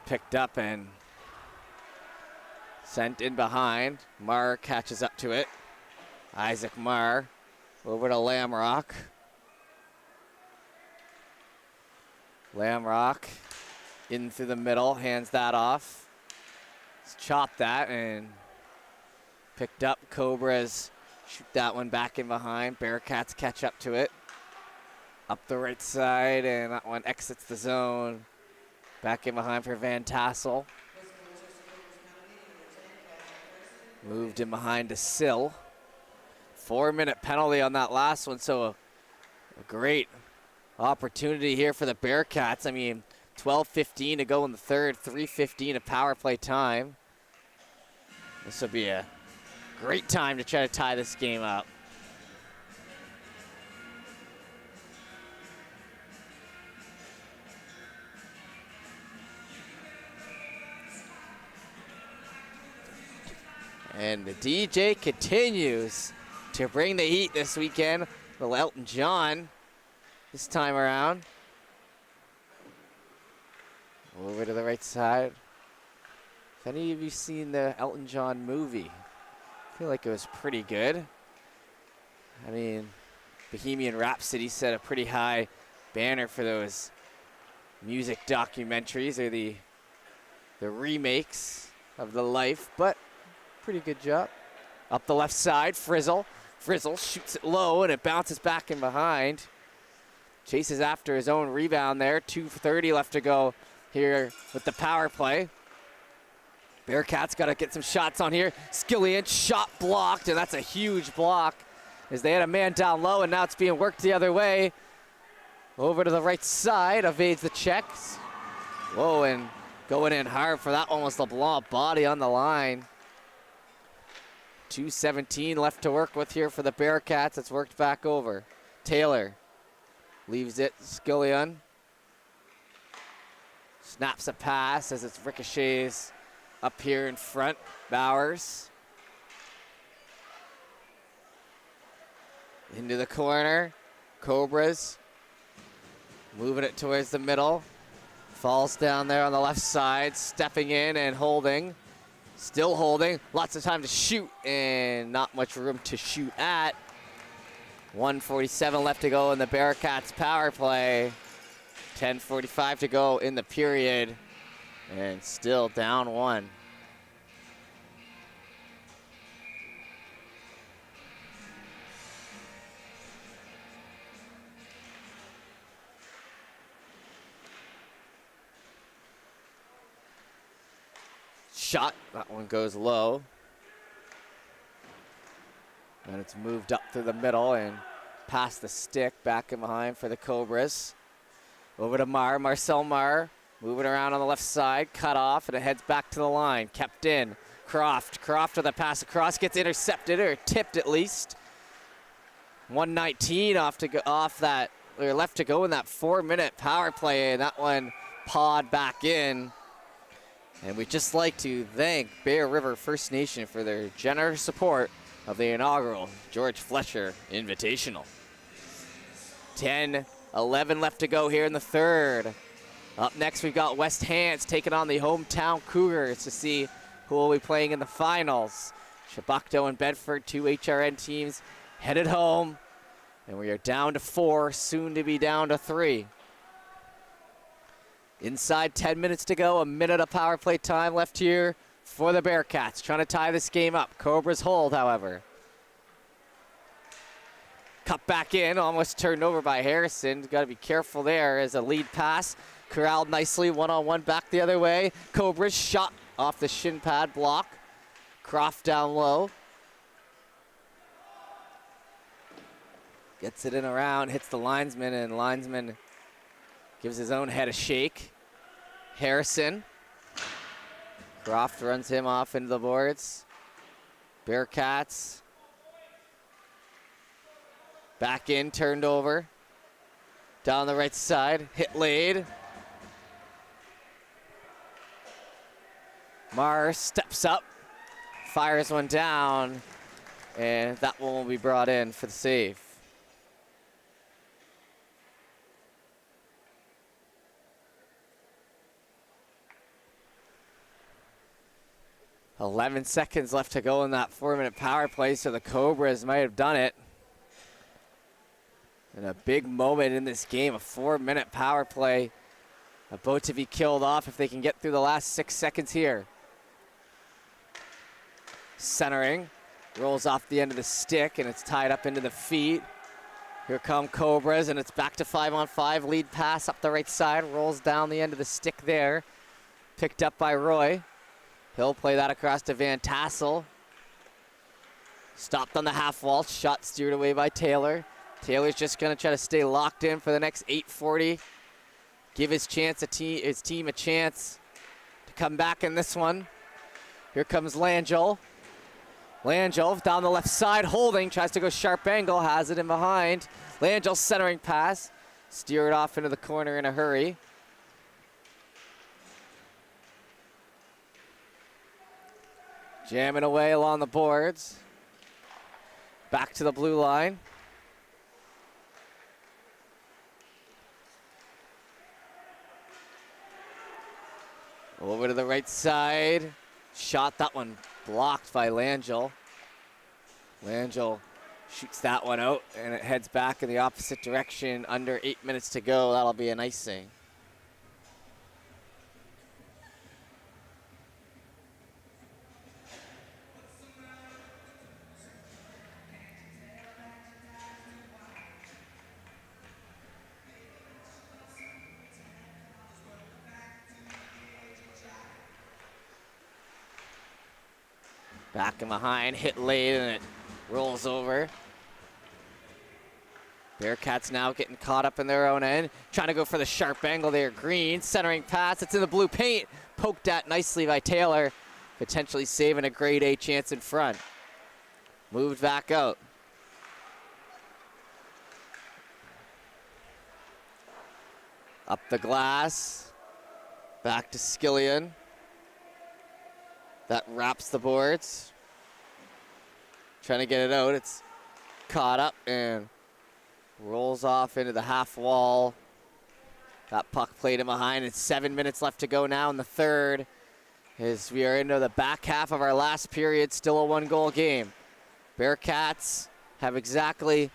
Picked up and sent in behind. Marr catches up to it. Isaac Marr over to Lamrock. Lamrock in through the middle, hands that off. Let's chop that and picked up. Cobras shoot that one back in behind. Bearcats catch up to it. Up the right side, and that one exits the zone. Back in behind for Van Tassel. Moved in behind to Sill. 4-minute penalty on that last one, so a great opportunity here for the Bearcats. I mean, 12:15 to go in the third, 3:15 of power play time. This will be a great time to try to tie this game up. And the DJ continues to bring the heat this weekend. Little Elton John this time around. Over to the right side. Have any of you seen the Elton John movie? I feel like it was pretty good. I mean, Bohemian Rhapsody set a pretty high banner for those music documentaries, or the remakes of the life, but pretty good job. Up the left side, Frizzle. Frizzle shoots it low, and it bounces back in behind. Chases after his own rebound there. 2:30 left to go here with the power play. Bearcats got to get some shots on here. Skillian, shot blocked, and that's a huge block as they had a man down low, and now it's being worked the other way. Over to the right side, evades the checks. Whoa, and going in hard for that one was LeBlanc, body on the line. 2:17 left to work with here for the Bearcats. It's worked back over. Taylor leaves it, Skillion. Snaps a pass as it's ricochets up here in front. Bowers. Into the corner. Cobras moving it towards the middle. Falls down there on the left side, stepping in and holding. Still holding, lots of time to shoot and not much room to shoot at. 1:47 left to go in the Bearcats power play. 10:45 to go in the period and still down one. Shot, that one goes low. And it's moved up through the middle and past the stick, back and behind for the Cobras. Over to Marcel Marr, moving around on the left side, cut off, and it heads back to the line. Kept in, Croft with a pass across, gets intercepted, or tipped at least. 1:19 left to go in that 4-minute power play, and that one pawed back in. And we'd just like to thank Bear River First Nation for their generous support of the inaugural George Fletcher Invitational. 10:11 left to go here in the third. Up next, we've got West Hants taking on the hometown Cougars to see who will be playing in the finals. Shabakto and Bedford, 2 HRN teams, headed home. And we are down to 4, soon to be down to 3. Inside 10 minutes to go, a minute of power play time left here for the Bearcats, trying to tie this game up. Cobras hold, however. Cut back in, almost turned over by Harrison. Got to be careful there as a lead pass. Corralled nicely, one-on-one back the other way. Cobras shot off the shin pad block. Croft down low. Gets it in around, hits the linesman, and linesman gives his own head a shake. Harrison. Croft runs him off into the boards. Bearcats. Back in, turned over. Down the right side, hit laid. Marr steps up, fires one down, and that one will be brought in for the save. 11 seconds left to go in that 4-minute power play, so the Cobras might have done it. And a big moment in this game, a 4-minute power play about to be killed off if they can get through the last 6 seconds here. Centering, rolls off the end of the stick, and it's tied up into the feet. Here come Cobras, and it's back to 5-on-5. Lead pass up the right side, rolls down the end of the stick there. Picked up by Roy. He'll play that across to Van Tassel. Stopped on the half wall, shot steered away by Taylor. Taylor's just gonna try to stay locked in for the next 8:40. Give his team a chance to come back in this one. Here comes Langell. Langell down the left side, holding, tries to go sharp angle, has it in behind. Langell centering pass, steer it off into the corner in a hurry. Jamming away along the boards. Back to the blue line. Over to the right side. Shot, that one blocked by Langell. Langell shoots that one out, and it heads back in the opposite direction. Under 8 minutes to go. That'll be an icing. Back and behind, hit late, and it rolls over. Bearcats now getting caught up in their own end. Trying to go for the sharp angle there. Green, centering pass. It's in the blue paint. Poked at nicely by Taylor. Potentially saving a grade A chance in front. Moved back out. Up the glass. Back to Skillian. That wraps the boards. Trying to get it out. It's caught up and rolls off into the half wall. That puck played in behind. It's 7 minutes left to go now in the third, as we are into the back half of our last period. Still a 1-goal game. Bearcats have exactly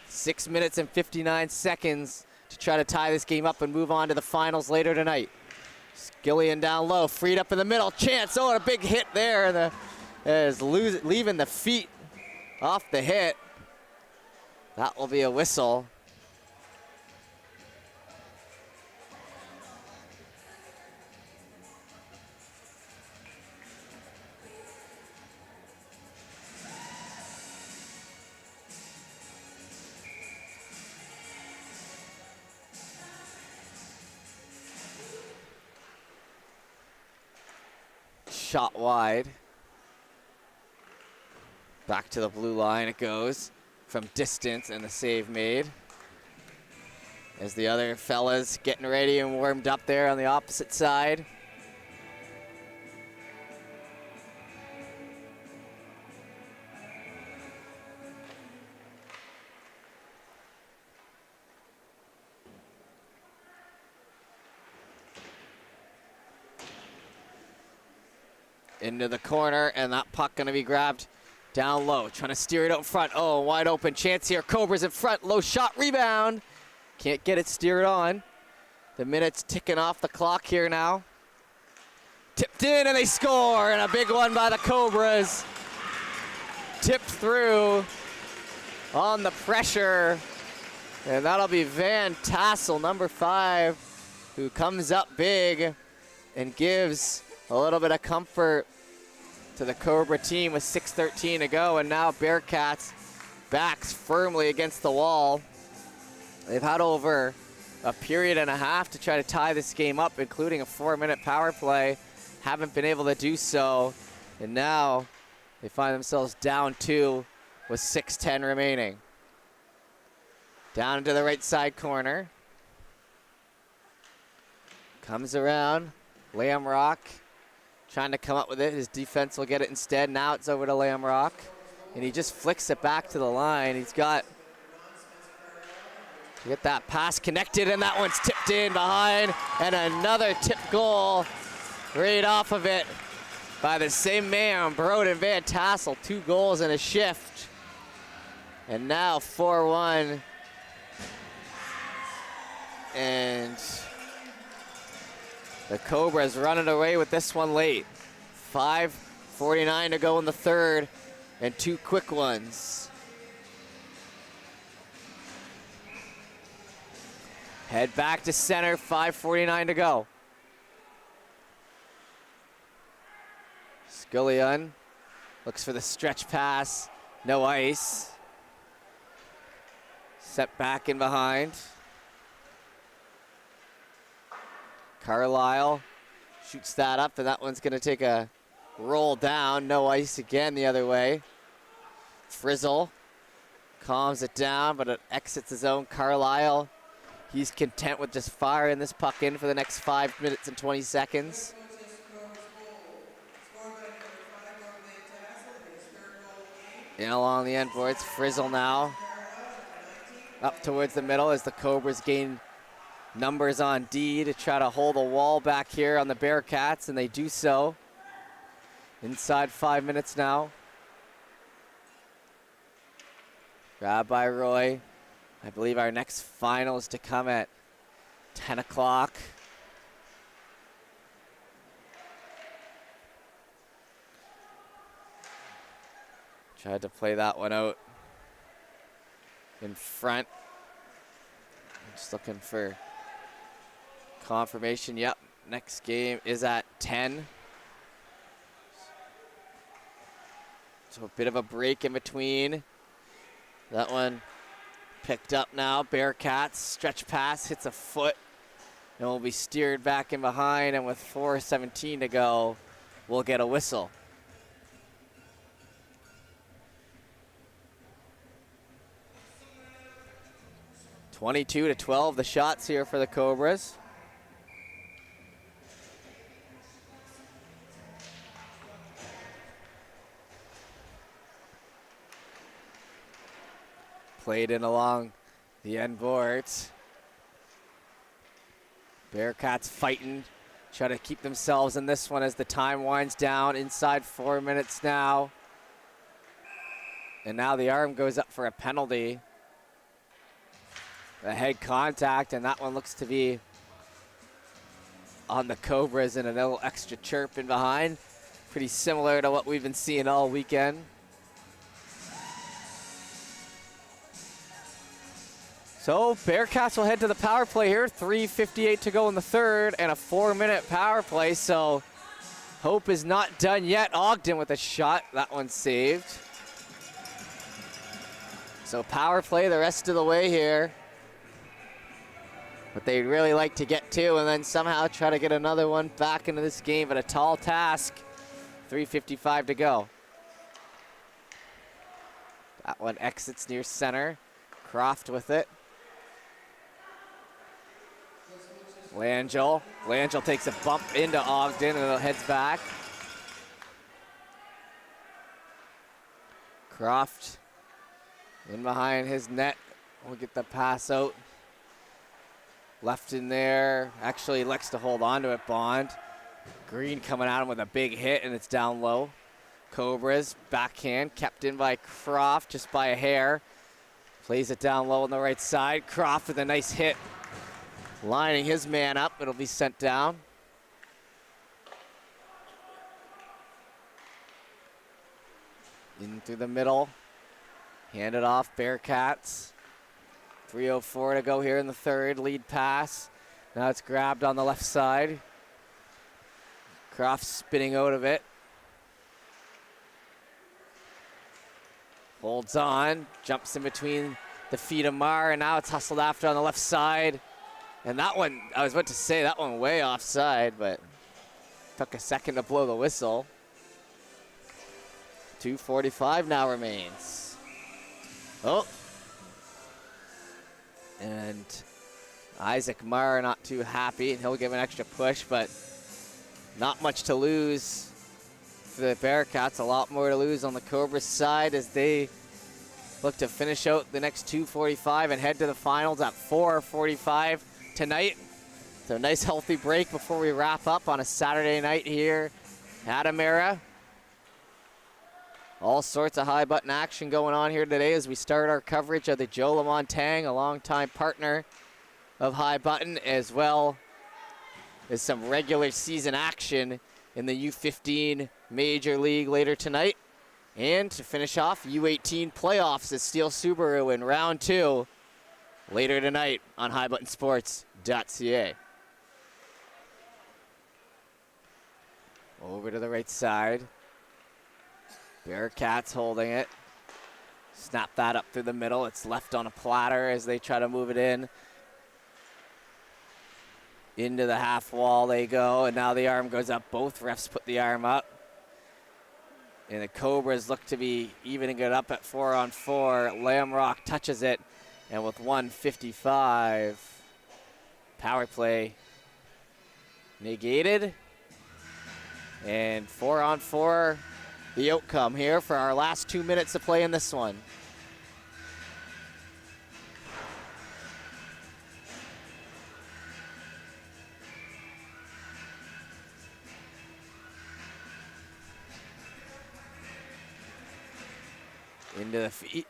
6 minutes and 59 seconds to try to tie this game up and move on to the finals later tonight. Skillian down low, freed up in the middle. Chance, oh, and a big hit there. Leaving the feet off the hit. That will be a whistle. Shot wide. Back to the blue line it goes from distance, and the save made. As the other fellas getting ready and warmed up there on the opposite side. Into the corner, and that puck gonna be grabbed down low. Trying to steer it out in front. Oh, wide open chance here. Cobras in front. Low shot, rebound. Can't get it steered on. The minutes ticking off the clock here now. Tipped in, and they score, and a big one by the Cobras. Tipped through on the pressure, and that'll be Van Tassel, number 5, who comes up big and gives a little bit of comfort to the Cobra team with 6:13 to go, and now Bearcats backs firmly against the wall. They've had over a period and a half to try to tie this game up, including a 4-minute power play. Haven't been able to do so, and now they find themselves down 2 with 6:10 remaining. Down into the right side corner. Comes around, Lamrock trying to come up with it. His defense will get it instead. Now it's over to Lamrock, and he just flicks it back to the line. He's got to get that pass connected, and that one's tipped in behind, and another tip goal right off of it by the same man, Broden Van Tassel. 2 goals in a shift, and now 4-1, and the Cobras running away with this one late. 5:49 to go in the third, and 2 quick ones. Head back to center, 5:49 to go. Skillian looks for the stretch pass, no ice. Set back in behind. Carlisle shoots that up, and that one's gonna take a roll down. No ice again the other way. Frizzle calms it down, but it exits his own. Carlisle, he's content with just firing this puck in for the next 5 minutes and 20 seconds. In along the end boards, Frizzle now up towards the middle as the Cobras gain numbers on D to try to hold a wall back here on the Bearcats, and they do so. Inside 5 minutes now. Grabbed by Roy. I believe our next final is to come at 10 o'clock. Tried to play that one out in front. Just looking for confirmation. Yep, next game is at 10. So a bit of a break in between. That one picked up now. Bearcats, stretch pass, hits a foot, and will be steered back in behind, and with 4:17 to go, we'll get a whistle. (22-12) the shots here for the Cobras. Played in along the end boards. Bearcats fighting, try to keep themselves in this one as the time winds down. Inside 4 minutes now. And now the arm goes up for a penalty. The head contact, and that one looks to be on the Cobras, and a little extra chirp in behind. Pretty similar to what we've been seeing all weekend. So Bearcats will head to the power play here. 3:58 to go in the third, and a 4-minute power play. So hope is not done yet. Ogden with a shot. That one saved. So power play the rest of the way here. But they'd really like to get two and then somehow try to get another one back into this game, but a tall task. 3:55 to go. That one exits near center. Croft with it. Langell takes a bump into Ogden and it heads back. Croft in behind his net. We'll get the pass out. Left in there. Actually likes to hold on to it, Bond. Green coming at him with a big hit, and it's down low. Cobras, backhand, kept in by Croft just by a hair. Plays it down low on the right side. Croft with a nice hit. Lining his man up, it'll be sent down. In through the middle. Hand it off, Bearcats. 3:04 to go here in the third, lead pass. Now it's grabbed on the left side. Croft spinning out of it. Holds on, jumps in between the feet of Marr, and now it's hustled after on the left side. And that one, I was about to say, that one way offside, but took a second to blow the whistle. 2:45 now remains. Oh. And Isaac Marr not too happy, and he'll give an extra push, but not much to lose for the Bearcats. A lot more to lose on the Cobras side as they look to finish out the next 2:45 and head to the finals at 4:45 tonight. So a nice healthy break before we wrap up on a Saturday night here at Amera. All sorts of high button action going on here today as we start our coverage of the Joe Lamontang, a longtime partner of High Button, as well as some regular season action in the U15 Major League later tonight. And to finish off, U18 playoffs at Steel Subaru in round 2 later tonight on highbuttonsports.ca. Over to the right side. Bearcats holding it. Snap that up through the middle. It's left on a platter as they try to move it in. Into the half wall they go, and now the arm goes up. Both refs put the arm up. And the Cobras look to be evening it up at 4-on-4. Lamrock touches it, and with 1:55, power play negated. And 4-on-4, the outcome here for our last 2 minutes of play in this one. Into the feet.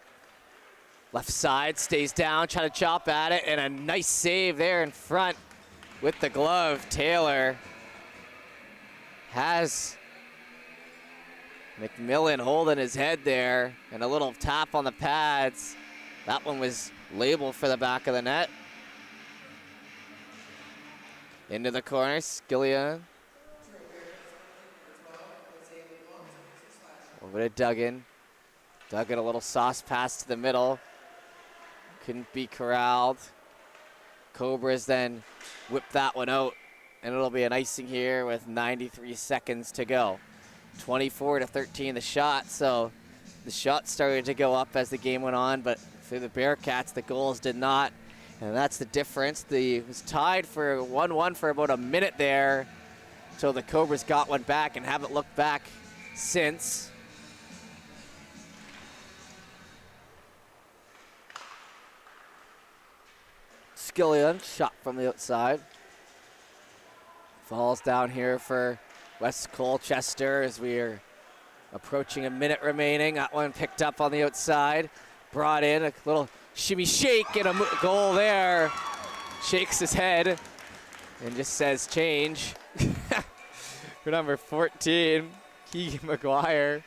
Left side, stays down, trying to chop at it, and a nice save there in front with the glove. Taylor has McMillan holding his head there, and a little tap on the pads. That one was labeled for the back of the net. Into the corner, Skillian. Over to Duggan. Duggan, a little sauce pass to the middle. couldn't be corralled. Cobras then whip that one out, and it'll be an icing here with 93 seconds to go. 24-13 the shot, so the shot started to go up as the game went on, but for the Bearcats, the goals did not, and that's the difference. It was tied for 1-1 for about a minute there, until the Cobras got one back and haven't looked back since. Skillian, shot from the outside. Falls down here for West Colchester as we are approaching a minute remaining. That one picked up on the outside. Brought in a little shimmy shake and a goal there. Shakes his head and just says change. For number 14, Keegan McGuire.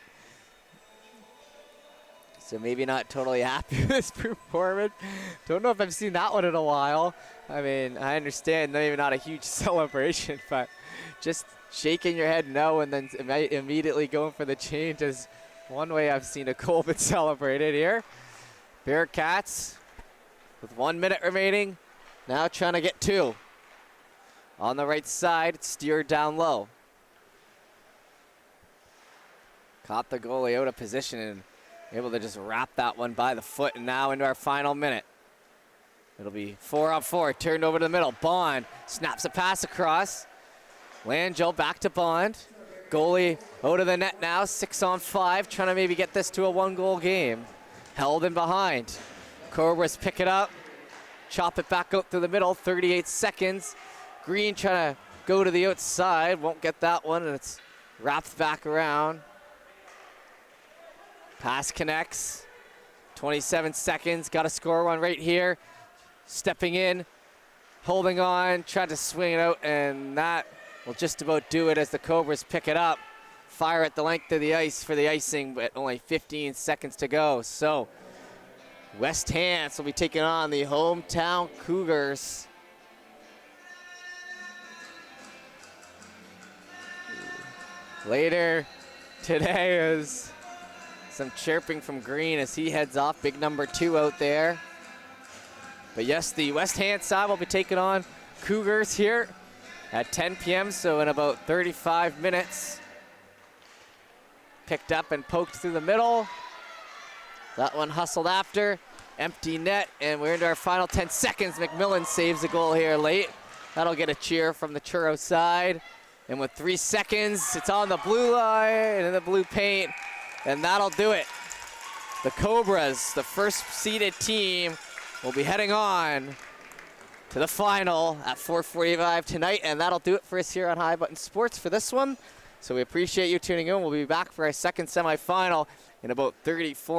So maybe not totally happy with this performance. Don't know if I've seen that one in a while. I mean, I understand maybe not a huge celebration, but just shaking your head no and then immediately going for the change is one way I've seen a goal been celebrated here. Bearcats with 1 minute remaining, now trying to get 2. On the right side, steered down low. Caught the goalie out of position and able to just wrap that one by the foot, and now into our final minute. It'll be 4-on-4, turned over to the middle. Bond snaps a pass across. Langell back to Bond. Goalie out of the net now, 6-on-5, trying to maybe get this to a 1-goal game. Held in behind. Cobras pick it up, chop it back out through the middle, 38 seconds. Green trying to go to the outside, won't get that one, and it's wrapped back around. Pass connects, 27 seconds, got to score one right here. Stepping in, holding on, tried to swing it out, and that will just about do it as the Cobras pick it up. Fire at the length of the ice for the icing, but only 15 seconds to go. So West Hants will be taking on the hometown Cougars. Later today is some chirping from Green as he heads off. Big number 2 out there. But yes, the West Hand side will be taking on Cougars here at 10 p.m., so in about 35 minutes. Picked up and poked through the middle. That one hustled after. Empty net, and we're into our final 10 seconds. McMillan saves the goal here late. That'll get a cheer from the Truro side. And with 3 seconds, it's on the blue line and in the blue paint. And that'll do it. The Cobras, the first seeded team, will be heading on to the final at 4:45 tonight, and that'll do it for us here on High Button Sports for this one. So we appreciate you tuning in. We'll be back for our second semifinal in about 34